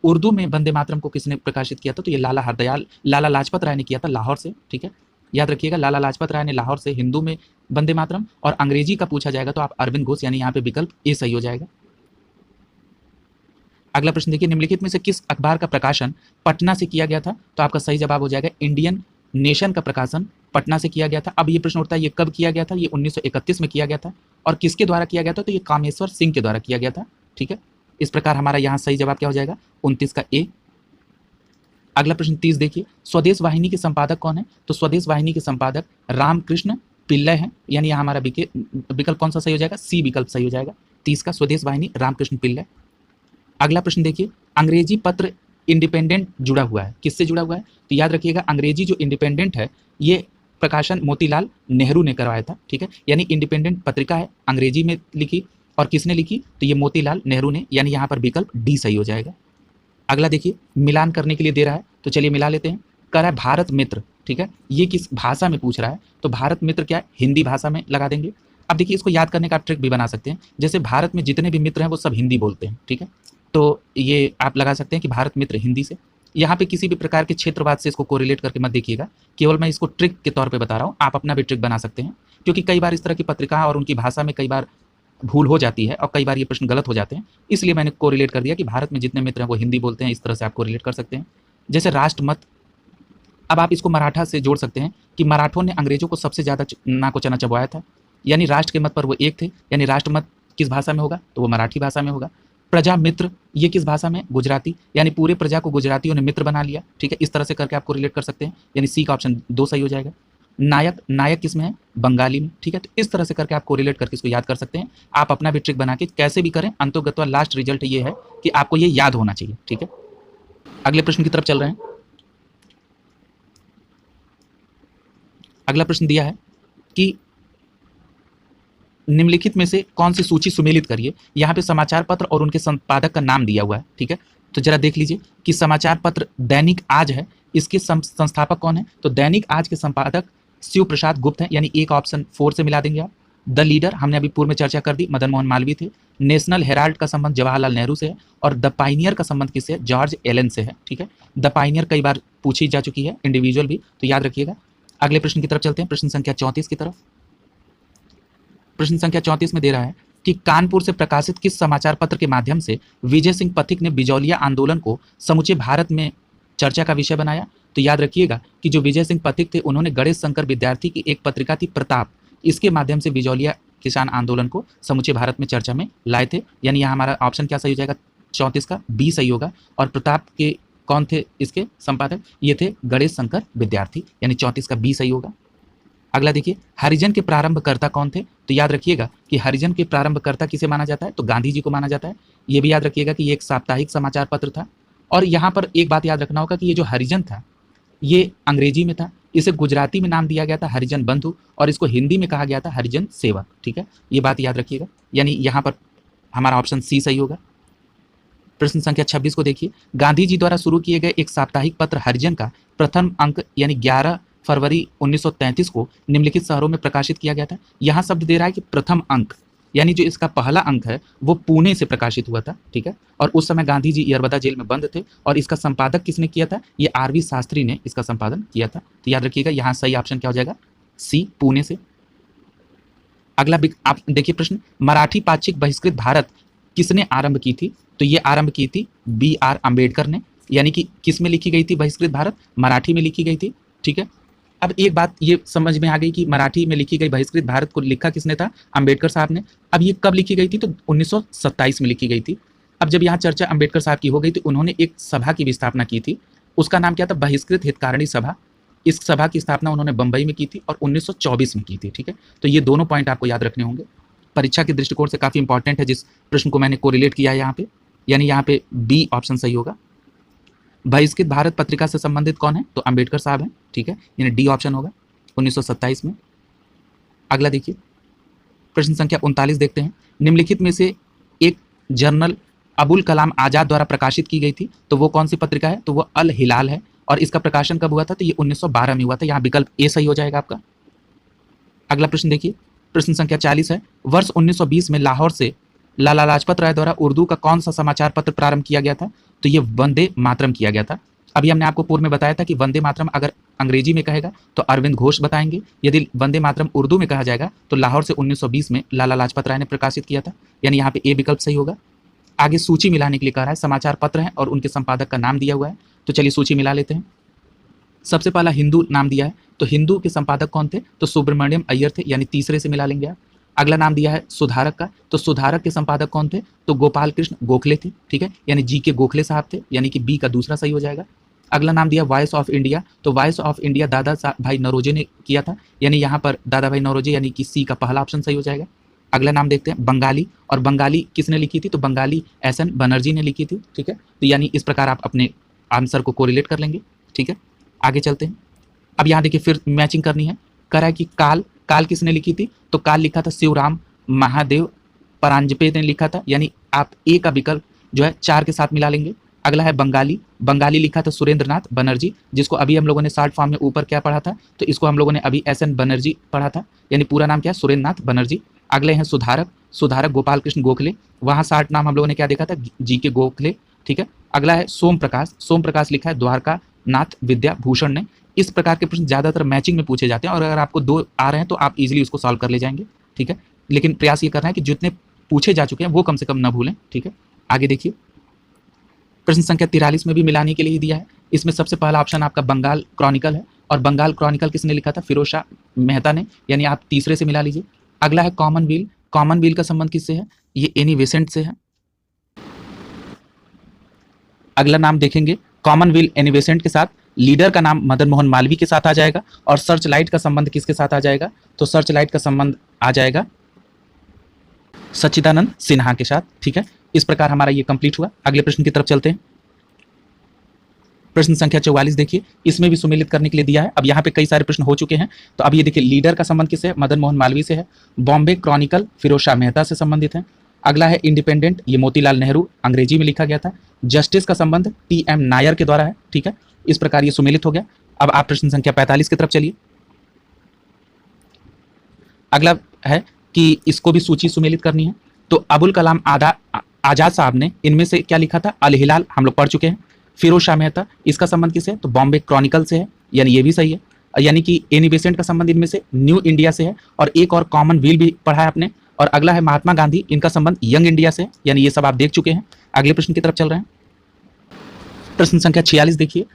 उर्दू में वंदे मातरम को किसने प्रकाशित किया था, तो ये लाला लाजपत राय ने किया था लाहौर से, ठीक है। याद रखिएगा लाला लाजपत राय ने लाहौर से हिंदू में वंदे मातरम, और अंग्रेजी का पूछा जाएगा तो आप अरविंद घोष, यानी यहाँ पे विकल्प ए सही हो जाएगा। अगला प्रश्न देखिए, निम्नलिखित में से किस अखबार का प्रकाशन पटना से किया गया था? तो आपका सही जवाब हो जाएगा इंडियन नेशन का प्रकाशन पटना से किया गया था। अब ये प्रश्न उठता है ये कब किया गया था? ये 1931 में किया गया था। और किसके द्वारा किया गया था? तो ये कामेश्वर सिंह के द्वारा किया गया था। ठीक है, इस प्रकार हमारा यहाँ सही जवाब क्या हो जाएगा? 29 का ए। अगला प्रश्न 30 देखिए, स्वदेश वाहिनी के संपादक कौन है? तो स्वदेश वाहिनी के संपादक रामकृष्ण पिल्लई है, यानी यहाँ हमारा विकल्प कौन सा सही हो जाएगा? सी विकल्प सही हो जाएगा। 30 का स्वदेश वाहिनी रामकृष्ण पिल्लई। अगला प्रश्न देखिए, अंग्रेजी पत्र इंडिपेंडेंट जुड़ा हुआ है, किससे जुड़ा हुआ है? तो याद रखिएगा अंग्रेजी जो इंडिपेंडेंट है ये प्रकाशन मोतीलाल नेहरू ने करवाया था। ठीक है, यानी इंडिपेंडेंट पत्रिका है, अंग्रेजी में लिखी, और किसने लिखी? तो ये मोतीलाल नेहरू ने, यानी यहाँ पर विकल्प डी सही हो जाएगा। अगला देखिए, मिलान करने के लिए दे रहा है, तो चलिए मिला लेते हैं। कह रहा है भारत मित्र, ठीक है, ये किस भाषा में पूछ रहा है? तो भारत मित्र क्या है? हिंदी भाषा में लगा देंगे। अब देखिए इसको याद करने का ट्रिक भी बना सकते हैं, जैसे भारत में जितने भी मित्र हैं वो सब हिंदी बोलते हैं। ठीक है, तो ये आप लगा सकते हैं कि भारत मित्र हिंदी से। यहाँ पे किसी भी प्रकार के क्षेत्रवाद से इसको कोरिलेट करके मत देखिएगा, केवल मैं इसको ट्रिक के तौर पे बता रहा हूँ, आप अपना भी ट्रिक बना सकते हैं, क्योंकि कई बार इस तरह की पत्रिका और उनकी भाषा में कई बार भूल हो जाती है और कई बार ये प्रश्न गलत हो जाते हैं, इसलिए मैंने कोरिलेट कर दिया कि भारत में जितने मित्र हैं वो हिंदी बोलते हैं। इस तरह से आप कोरिलेट कर सकते हैं। जैसे राष्ट्रमत, अब आप इसको मराठा से जोड़ सकते हैं कि मराठों ने अंग्रेजों को सबसे ज़्यादा नाको चना चबवाया था, यानी राष्ट्र के मत पर वो एक थे, यानी राष्ट्रमत किस भाषा में होगा? तो वो मराठी भाषा में होगा। प्रजा मित्र, ये किस भाषा में? गुजराती, यानी पूरे प्रजा को गुजरातियों ने मित्र बना लिया। ठीक है, इस तरह से करके आपको रिलेट कर सकते हैं, यानी सी का ऑप्शन 2 सही हो जाएगा। नायक, नायक किस में है? बंगाली में। ठीक है, तो इस तरह से करके आप कोरिलेट करके इसको याद कर सकते हैं। आप अपना भी ट्रिक बना के कैसे भी करें, अंतोगत्वा लास्ट रिजल्ट ये है कि आपको ये याद होना चाहिए। ठीक है, अगले प्रश्न की तरफ चल रहे हैं। अगला प्रश्न दिया है कि निम्नलिखित में से कौन सी सूची सुमेलित करिए। यहाँ पे समाचार पत्र और उनके संपादक का नाम दिया हुआ है। ठीक है, तो जरा देख लीजिए कि समाचार पत्र दैनिक आज है, इसके संस्थापक कौन है? तो दैनिक आज के संपादक शिव प्रसाद गुप्त हैं, यानी एक ऑप्शन 4 से मिला देंगे आप। द लीडर हमने अभी पूर्व में चर्चा कर दी, मदन मोहन मालवीय थे। नेशनल हेराल्ड का संबंध जवाहरलाल नेहरू से है, और द पाइनियर का संबंध किससे है? जॉर्ज एलन से है। ठीक है, द पाइनियर कई बार पूछी जा चुकी है, इंडिविजुअल भी, तो याद रखिएगा। अगले प्रश्न की तरफ चलते हैं, प्रश्न संख्या 34 की तरफ। प्रश्न संख्या 34 में दे रहा है कि कानपुर से प्रकाशित किस समाचार पत्र के माध्यम से विजय सिंह पथिक ने बिजौलिया आंदोलन को समूचे भारत में चर्चा का विषय बनाया? तो याद रखिएगा कि जो विजय सिंह पथिक थे उन्होंने गणेश शंकर विद्यार्थी की एक पत्रिका थी प्रताप, इसके माध्यम से बिजौलिया किसान आंदोलन को समूचे भारत में चर्चा में लाए थे। यानी यहाँ हमारा ऑप्शन क्या सही हो जाएगा? 34 का बी सही होगा। और प्रताप के कौन थे इसके संपादक? ये थे गणेश शंकर विद्यार्थी, यानी 34 का बी सही होगा। अगला देखिए, हरिजन के प्रारंभकर्ता कौन थे? तो याद रखिएगा कि हरिजन के प्रारंभकर्ता किसे माना जाता है? तो गांधी जी को माना जाता है। ये भी याद रखिएगा कि ये एक साप्ताहिक समाचार पत्र था। और यहाँ पर एक बात याद रखना होगा कि ये जो हरिजन था ये अंग्रेजी में था, इसे गुजराती में नाम दिया गया था हरिजन बंधु, और इसको हिंदी में कहा गया था हरिजन सेवक। ठीक है, ये बात याद रखिएगा, यानी यहाँ पर हमारा ऑप्शन सी सही होगा। प्रश्न संख्या 26 को देखिए, गांधी जी द्वारा शुरू किए गए एक साप्ताहिक पत्र हरिजन का प्रथम अंक यानी 11 फरवरी 1933 को निम्नलिखित शहरों में प्रकाशित किया गया था। यहाँ शब्द दे रहा है कि प्रथम अंक, यानी जो इसका पहला अंक है वो पुणे से प्रकाशित हुआ था। ठीक है, और उस समय गांधी जी यरबदा जेल में बंद थे, और इसका संपादक किसने किया था? ये आरवी शास्त्री ने इसका संपादन किया था। तो याद रखिएगा यहाँ सही ऑप्शन क्या हो जाएगा? सी, पुणे से। अगला आप देखिए प्रश्न, मराठी पाक्षिक बहिष्कृत भारत किसने आरंभ की थी? तो ये आरंभ की थी BR अम्बेडकर ने, यानी कि किस में लिखी गई थी बहिष्कृत भारत? मराठी में लिखी गई थी। ठीक है, अब एक बात ये समझ में आ गई कि मराठी में लिखी गई बहिष्कृत भारत को लिखा किसने था? अम्बेडकर साहब ने। अब ये कब लिखी गई थी? तो 1927 में लिखी गई थी। अब जब यहाँ चर्चा अम्बेडकर साहब की हो गई तो उन्होंने एक सभा की भी स्थापना की थी, उसका नाम क्या था? बहिष्कृत हितकारिणी सभा। इस सभा की स्थापना उन्होंने बंबई में की थी और 1924 में की थी। ठीक है, तो ये दोनों पॉइंट आपको याद रखने होंगे, परीक्षा के दृष्टिकोण से काफ़ी इंपॉर्टेंट है, जिस प्रश्न को मैंने कोरिलेट किया है यहाँ पे, यानी यहाँ पे बी ऑप्शन सही होगा। बहिष्कृत भारत पत्रिका से संबंधित कौन है? तो अम्बेडकर साहब हैं। ठीक है, यानी डी ऑप्शन होगा 1927 में। अगला देखिए, प्रश्न संख्या 39 देखते हैं, निम्नलिखित में से एक जर्नल अबुल कलाम आज़ाद द्वारा प्रकाशित की गई थी, तो वो कौन सी पत्रिका है? तो वो अल हिलाल है, और इसका प्रकाशन कब हुआ था? तो ये 1912 में हुआ था। यहाँ विकल्प ए सही हो जाएगा आपका। अगला प्रश्न देखिए, प्रश्न संख्या 40 है, वर्ष 1920 में लाहौर से लाला लाजपत राय द्वारा उर्दू का कौन सा समाचार पत्र प्रारंभ किया गया था? तो ये वंदे मातरम किया गया था। अभी हमने आपको पूर्व में बताया था कि वंदे मातरम अगर अंग्रेजी में कहेगा तो अरविंद घोष बताएंगे, यदि वंदे मातरम उर्दू में कहा जाएगा तो लाहौर से 1920 में लाला लाजपत राय ने प्रकाशित किया था, यानी यहाँ पे ए विकल्प सही होगा। आगे सूची मिलाने के लिए कह रहा है, समाचार पत्र हैं और उनके संपादक का नाम दिया हुआ है, तो चलिए सूची मिला लेते हैं। सबसे पहला हिंदू नाम दिया है, तो हिंदू के संपादक कौन थे, तो सुब्रमण्यम अय्यर थे, यानी तीसरे से मिला लेंगे आप। अगला नाम दिया है सुधारक का, तो सुधारक के संपादक कौन थे, तो गोपाल कृष्ण गोखले थे, ठीक है, यानी जी के गोखले साहब थे, यानी कि बी का दूसरा सही हो जाएगा। अगला नाम दिया वॉइस ऑफ इंडिया, तो वॉइस ऑफ इंडिया दादा भाई नौरोजी ने किया था, यानी यहाँ पर दादा भाई नौरोजी, यानी कि सी का पहला ऑप्शन सही हो जाएगा। अगला नाम देखते हैं बंगाली, और बंगाली किसने लिखी थी, तो बंगाली एस.एन. बनर्जी ने लिखी थी, ठीक है, तो यानी इस प्रकार आप अपने आंसर को कोरिलेट कर लेंगे, ठीक है। आगे चलते हैं। अब यहाँ देखिए फिर मैचिंग करनी है, कह रहा है कि काल किसने लिखी थी, तो काल लिखा था शिवराम महादेव परांजपे ने लिखा था, यानी आप ए का विकल्प जो है 4 के साथ मिला लेंगे। अगला है बंगाली लिखा था सुरेंद्रनाथ बनर्जी, जिसको अभी हम लोगों ने शॉर्ट फॉर्म में ऊपर क्या पढ़ा था, तो इसको हम लोगों ने अभी एस.एन. बनर्जी पढ़ा था, यानी पूरा नाम क्या है, सुरेंद्रनाथ बनर्जी। अगले हैं सुधारक गोपाल कृष्ण गोखले, वहाँ शॉर्ट नाम हम लोगों ने क्या देखा था, जी के गोखले, ठीक है। अगला है सोम प्रकाश लिखा है द्वारका नाथ विद्या भूषण ने। इस प्रकार के प्रश्न ज़्यादातर मैचिंग में पूछे जाते हैं, और अगर आपको 2 आ रहे हैं तो आप इजीली उसको सॉल्व कर ले जाएंगे, ठीक है। लेकिन प्रयास ये करना है कि जितने पूछे जा चुके हैं वो कम से कम ना भूलें, ठीक है। आगे देखिए, प्रश्न संख्या 43 में भी मिलाने के लिए ही दिया है। इसमें सबसे पहला ऑप्शन आपका बंगाल क्रॉनिकल है, और बंगाल क्रॉनिकल किसने लिखा था, फिरोज शाह मेहता ने, यानी आप तीसरे से मिला लीजिए। अगला है कॉमनवेल्थ का संबंध किससे है, ये एनी बेसेंट से है। अगला नाम देखेंगे कॉमनवेल्थ एनी बेसेंट के साथ, लीडर का नाम मदन मोहन मालवीय के साथ आ जाएगा, और सर्च लाइट का संबंध किसके साथ आ जाएगा, तो सर्च लाइट का संबंध आ जाएगा सच्चिदानंद सिन्हा के साथ, ठीक है। इस प्रकार हमारा ये कंप्लीट हुआ। अगले प्रश्न की तरफ चलते हैं। प्रश्न संख्या 44 देखिए, इसमें भी सुमेलित करने के लिए दिया है। अब यहाँ पे कई सारे प्रश्न हो चुके हैं, तो अब ये देखिए लीडर का संबंध किससे है, मदन मोहन मालवीय से है। बॉम्बे क्रॉनिकल फिरोज शाह मेहता से संबंधित है। अगला है इंडिपेंडेंट, ये मोतीलाल नेहरू अंग्रेजी में लिखा गया था। जस्टिस का संबंध टी.एम. नायर के द्वारा है, ठीक है। इस प्रकार ये सुमेलित हो गया। अब आप प्रश्न संख्या 45 की तरफ चलिए। अगला है कि इसको भी सूची सुमेलित करनी है, तो अबुल कलाम आजाद साहब ने इनमें से क्या लिखा था, अल हिलाल हम लोग पढ़ चुके हैं। फिरोज शाह मेहता, इसका संबंध किससे है, तो बॉम्बे क्रॉनिकल से है, यानी ये भी सही है। यानी कि एनी बेसेंट का संबंध इनमें से न्यू इंडिया से है, और एक और कॉमनवेल्थ भी पढ़ा है आपने। और अगला है महात्मा गांधी, इनका संबंध यंग इंडिया से, यानी ये सब आप देख चुके हैं। अगले प्रश्न की तरफ चल रहे हैं। प्रश्न संख्या 46 देखिए,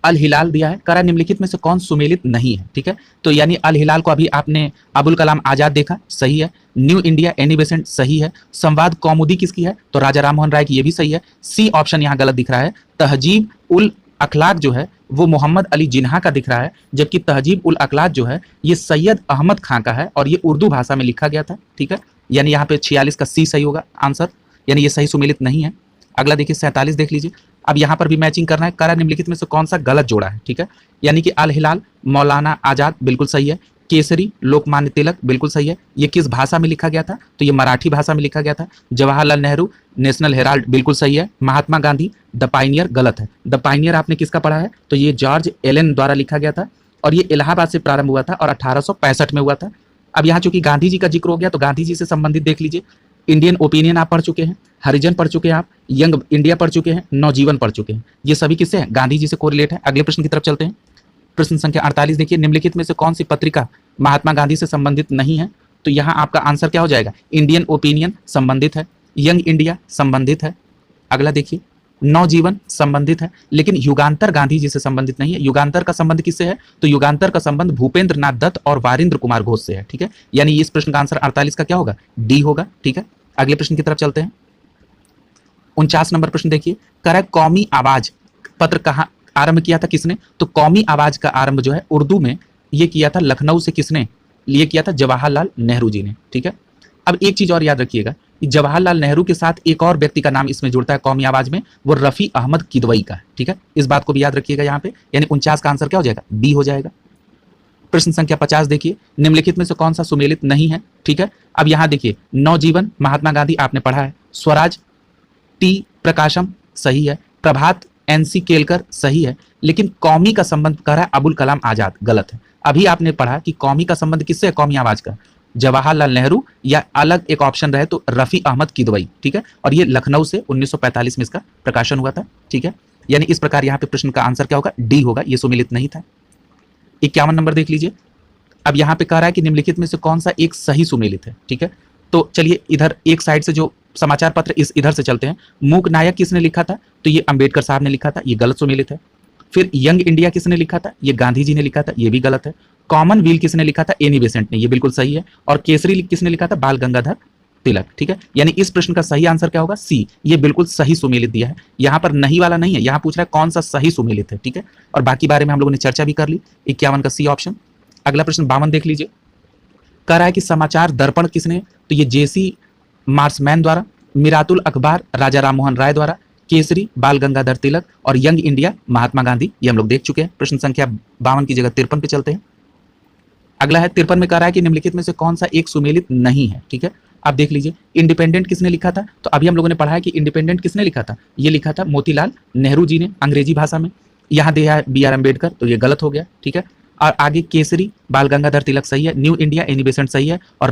अल हिलाल दिया है, करा निम्नलिखित में से कौन सुमेलित नहीं है, ठीक है। तो यानी अल हिलाल को अभी आपने अबुल कलाम आजाद देखा, सही है। न्यू इंडिया एनी बेसेंट सही है। संवाद कौमुदी किसकी है, तो राजा राम मोहन राय की, ये भी सही है। सी ऑप्शन यहाँ गलत दिख रहा है। तहजीब उल अखलाक जो है वो मोहम्मद अली जिन्हा का दिख रहा है, जबकि तहजीब उल अखलाक जो है ये सैयद अहमद खां का है, और ये उर्दू भाषा में लिखा गया था, ठीक है। यानी यहाँ पे 46 का सी सही होगा आंसर, यानी ये सही सुमेलित नहीं है। अगला देखिए 47 देख लीजिए। अब यहाँ पर भी मैचिंग करना है, करा निम्नलिखित में से कौन सा गलत जोड़ा है, ठीक है। यानी कि अल हिलाल मौलाना आजाद बिल्कुल सही है। केसरी लोकमान्य तिलक बिल्कुल सही है। ये किस भाषा में लिखा गया था, तो ये मराठी भाषा में लिखा गया था। जवाहरलाल नेहरू नेशनल हेराल्ड बिल्कुल सही है। महात्मा गांधी द पायनियर गलत है। द पायनियर आपने किसका पढ़ा है, तो ये जॉर्ज एलन द्वारा लिखा गया था, और ये इलाहाबाद से प्रारंभ हुआ था और 1865 में हुआ था। अब यहाँ चूंकि गांधी जी का जिक्र हो गया, तो गांधी जी से संबंधित देख लीजिए। इंडियन ओपिनियन आप पढ़ चुके हैं, हरिजन पढ़ चुके हैं आप, यंग इंडिया पढ़ चुके हैं, नवजीवन पढ़ चुके हैं। ये सभी किससे हैं, गांधी जी से कोरिलेट है। अगले प्रश्न की तरफ चलते हैं। प्रश्न संख्या 48 देखिए, निम्नलिखित में से कौन सी पत्रिका महात्मा गांधी से संबंधित नहीं है, तो यहाँ आपका आंसर क्या हो जाएगा, इंडियन ओपिनियन संबंधित है, यंग इंडिया संबंधित है। अगला देखिए नवजीवन संबंधित है, लेकिन युगांतर गांधी जी से संबंधित नहीं है। युगांतर का संबंध किससे है, तो युगांतर का संबंध भूपेंद्र नाथ दत्त और वारिंद्र कुमार घोष से है, ठीक है। यानी इस प्रश्न का आंसर 48 का क्या होगा, डी होगा, ठीक है। अगले प्रश्न की तरफ चलते हैं। 49 नंबर प्रश्न देखिए, कह कौमी आवाज पत्र कहाँ आरंभ किया था किसने, तो कौमी आवाज का आरंभ जो है उर्दू में ये किया था लखनऊ से, किसने ये किया था, जवाहरलाल नेहरू जी ने, ठीक है। अब एक चीज और याद रखिएगा, जवाहरलाल नेहरू के साथ एक और व्यक्ति का नाम इसमें जुड़ता है कौमी आवाज में, वो रफी अहमद किदवई का है, ठीक है। इस बात को भी याद रखिएगा यहाँ पे, यानी 49 का आंसर क्या हो जाएगा, बी हो जाएगा। प्रश्न संख्या 50 देखिए, निम्नलिखित में से कौन सा सुमेलित नहीं है, ठीक है। अब यहाँ देखिए नवजीवन महात्मा गांधी आपने पढ़ा है, स्वराज टी प्रकाशम सही है, प्रभात एनसी केलकर सही है, लेकिन कौमी का संबंध कह रहा है अबुल कलाम आजाद, गलत है। अभी आपने पढ़ा कि कौमी का संबंध किससे है, कौमी आवाज का, जवाहरलाल नेहरू या अलग एक ऑप्शन रहे तो रफी अहमद किदवई, ठीक है। और ये लखनऊ से 1945 में इसका प्रकाशन हुआ था, ठीक है। यानी इस प्रकार यहाँ पे प्रश्न का आंसर क्या होगा, डी होगा, ये सुमेलित नहीं था। 51 नंबर देख लीजिए। अब यहाँ पे कह रहा है कि निम्नलिखित में से कौन सा एक सही सुमेलित है, ठीक है। तो चलिए इधर एक साइड से जो समाचार पत्र इस इधर से चलते हैं। मूक नायक किसने लिखा था? तो ये अंबेडकर साहब ने लिखा था, ये गलत सुमेलित है। फिर यंग इंडिया किसने लिखा था? ये गांधी जी ने लिखा था, ये भी गलत है। कॉमनवेल किसने लिखा था? एनी बेसेंट ने, ये बिल्कुल सही है। और केसरी किसने लिखा था? बाल गंगाधर तिलक। ठीक है, यानी इस प्रश्न का सही आंसर क्या होगा? सी, ये बिल्कुल सही सुमेलित दिया है। यहाँ पर नहीं वाला नहीं है, यहाँ पूछ रहा है कौन सा सही सुमेलित है। ठीक है, और बाकी बारे में हम लोगों ने चर्चा भी कर ली। 51 का सी ऑप्शन। अगला प्रश्न 52 देख लीजिए, कह रहा है कि समाचार दर्पण किसने? तो ये जेसी मार्समैन द्वारा, मिरातुल अखबार राजा राममोहन राय द्वारा, केसरी बाल गंगाधर तिलक और यंग इंडिया महात्मा गांधी, ये हम लोग देख चुके हैं। प्रश्न संख्या 52 की जगह 53 पे चलते हैं। अगला है 53 में कह रहा है कि निम्नलिखित में से कौन सा एक सुमेलित नहीं है। ठीक है, आप देख लीजिए, इंडिपेंडेंट किसने लिखा था? तो अभी हम लोगों ने पढ़ा है कि इंडिपेंडेंट किसने लिखा था? ये लिखा था मोतीलाल नेहरू जी ने अंग्रेजी भाषा में। यहाँ दिया है बी आर अम्बेडकर, तो ये गलत हो गया। ठीक है, और आगे केसरी बाल गंगाधर तिलक सही है, न्यू इंडिया एनी बेसेंट सही है, और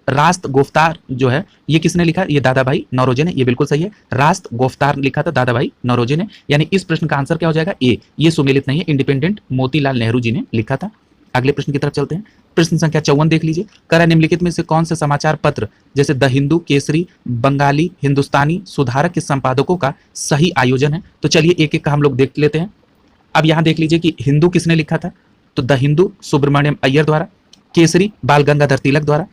रास्त गोफ्तार जो है ये किसने लिखा? ये दादा भाई नौरोजी ने, ये बिल्कुल सही है। रास्त गोफ्तार लिखा था दादा भाई नौरोजी ने, यानी इस प्रश्न का आंसर क्या हो जाएगा? ए, ये सुमेलित नहीं है, इंडिपेंडेंट मोतीलाल नेहरू जी ने लिखा था। अगले प्रश्न की तरफ चलते हैं। प्रश्न संख्या 54 देख लीजिए, कह रहा है निम्नलिखित में से कौन से समाचार पत्र जैसे द हिंदू, केसरी, बंगाली, हिंदुस्तानी, सुधारक के संपादकों का सही आयोजन है? तो चलिए एक एक का हम लोग देख लेते हैं। अब यहाँ देख लीजिए कि हिंदू किसने लिखा था? तो द हिंदू सुब्रमण्यम अय्यर द्वारा, केसरी बाल गंगाधर तिलक द्वारा,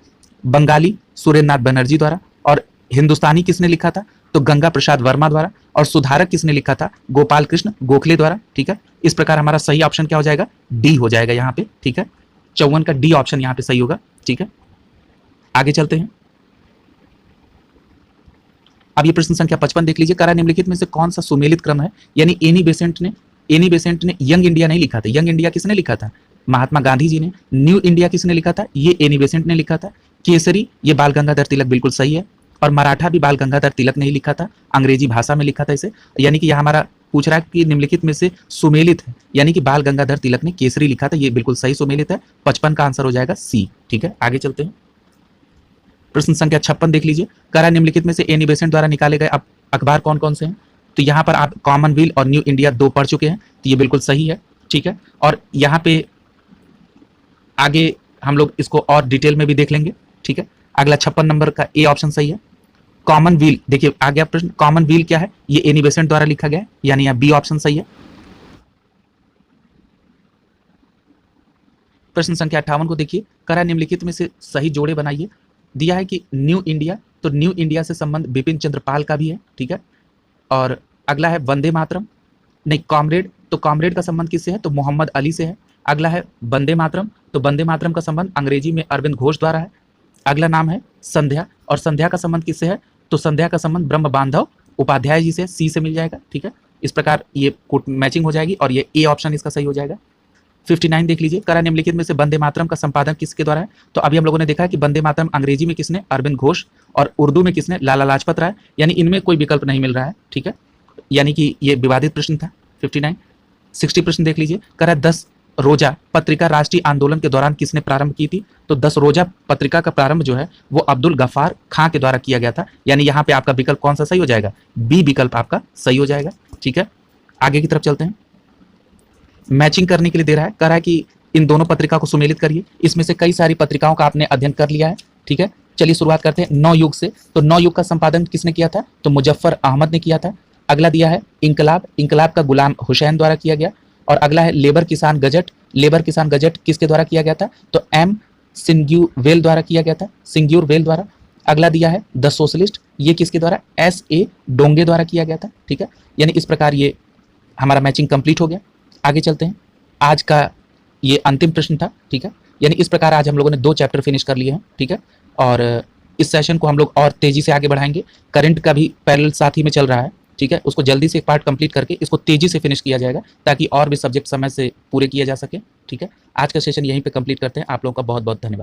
बंगाली सुरेंद्र नाथ बनर्जी द्वारा, और हिंदुस्तानी किसने लिखा था? तो गंगा प्रसाद वर्मा द्वारा, और सुधारक किसने लिखा था? गोपाल कृष्ण गोखले द्वारा। ठीक है, इस प्रकार हमारा सही ऑप्शन क्या हो जाएगा? डी हो जाएगा यहाँ पे। ठीक है, 54 का डी ऑप्शन यहाँ पे सही होगा। ठीक है, आगे चलते हैं। अब ये प्रश्न संख्या 55 देख लीजिए, करा निम्नलिखित में से कौन सा सुमेलित क्रम है? यानी एनी बेसेंट ने यंग इंडिया नहीं लिखा था। यंग इंडिया किसने लिखा था? महात्मा गांधी जी ने। न्यू इंडिया किसने लिखा था? ये एनी बेसेंट ने लिखा था। केसरी ये बाल गंगाधर तिलक बिल्कुल सही है, और मराठा भी बाल गंगाधर तिलक ने ही लिखा था, अंग्रेजी भाषा में लिखा था इसे। यानी कि यहाँ हमारा पूछ रहा है कि निम्नलिखित में से सुमेलित है, यानी कि बाल गंगाधर तिलक ने केसरी लिखा था, ये बिल्कुल सही सुमेलित है। 55 का आंसर हो जाएगा सी। ठीक है, आगे चलते हैं। प्रश्न संख्या 56 देख लीजिए, कह रहा है निम्नलिखित में से एनी बेसेंट द्वारा निकाले गए अखबार कौन कौन से हैं? तो यहाँ पर आप कॉमनवेल्थ और न्यू इंडिया 2 पढ़ चुके हैं, तो ये बिल्कुल सही है। ठीक है, और यहाँ पे आगे हम लोग इसको और डिटेल में भी देख लेंगे। ठीक है, अगला 56 नंबर का ए ऑप्शन सही है। कॉमनवेल्थ, देखिए आ गया प्रश्न, कॉमनवेल्थ क्या है? ये एनी बेसेंट द्वारा लिखा गया है, यानी यहाँ बी ऑप्शन सही है। प्रश्न संख्या 58 को देखिए, करा निम्नलिखित में से सही जोड़े बनाइए। दिया है कि न्यू इंडिया, तो न्यू इंडिया से संबंध बिपिन चंद्र पाल का भी है। ठीक है, और अगला है वंदे मातरम, नहीं कॉमरेड, तो कॉमरेड का संबंध किससे है? तो मोहम्मद अली से है। अगला है वंदे मातरम, तो वंदे मातरम का संबंध अंग्रेजी में अरविंद घोष द्वारा है। अगला नाम है संध्या, और संध्या का संबंध किससे है? तो संध्या का संबंध ब्रह्म बांधव उपाध्याय जी से, सी से मिल जाएगा। ठीक है, इस प्रकार ये मैचिंग हो जाएगी, और ये ए ऑप्शन इसका सही हो जाएगा। 59 देख लीजिए, करा निम्नलिखित में से वंदे मातरम का संपादन किसके द्वारा है? तो अभी हम लोगों ने देखा है कि वंदे मातरम अंग्रेजी में किसने? अरविंद घोष, और उर्दू में किसने? लाला लाजपत राय, यानी इनमें कोई विकल्प नहीं मिल रहा है। ठीक है, यानी कि ये विवादित प्रश्न था 59। 60 प्रश्न देख लीजिए, करा 10 रोजा पत्रिका राष्ट्रीय आंदोलन के दौरान किसने प्रारंभ की थी? तो 10 रोजा पत्रिका का प्रारंभ जो है वो अब्दुल गफ्फार खां के द्वारा किया गया था, यानी यहाँ पे आपका विकल्प कौन सा सही हो जाएगा? बी विकल्प आपका सही हो जाएगा। ठीक है, आगे की तरफ चलते हैं। मैचिंग करने के लिए दे रहा है, कह रहा है कि इन दोनों पत्रिका को सुमेलित करिए। इसमें से कई सारी पत्रिकाओं का आपने अध्ययन कर लिया है। ठीक है, चलिए शुरुआत करते हैं नवयुग से। तो नवयुग का संपादन किसने किया था? तो मुजफ्फर अहमद ने किया था। अगला दिया है इंकलाब, इंकलाब का गुलाम हुसैन द्वारा किया गया। और अगला है लेबर किसान गजट, लेबर किसान गजट किसके द्वारा किया गया था? तो एम सिंग्यूरवेल द्वारा किया गया था, सिंग्यूरवेल द्वारा। अगला दिया है द सोशलिस्ट, ये किसके द्वारा? एस ए डोंगे द्वारा किया गया था। ठीक है, यानी इस प्रकार ये हमारा मैचिंग कंप्लीट हो गया। आगे चलते हैं, आज का ये अंतिम प्रश्न था। ठीक है, यानी इस प्रकार आज हम लोगों ने 2 चैप्टर फिनिश कर लिए हैं। ठीक है, और इस सेशन को हम लोग और तेजी से आगे बढ़ाएंगे। करंट का भी पैरेलल साथ ही में चल रहा है। ठीक है, उसको जल्दी से एक पार्ट कंप्लीट करके इसको तेजी से फिनिश किया जाएगा, ताकि और भी सब्जेक्ट समय से पूरे किए जा सके। ठीक है, आज का सेशन यहीं पे कंप्लीट करते हैं। आप लोगों का बहुत बहुत धन्यवाद।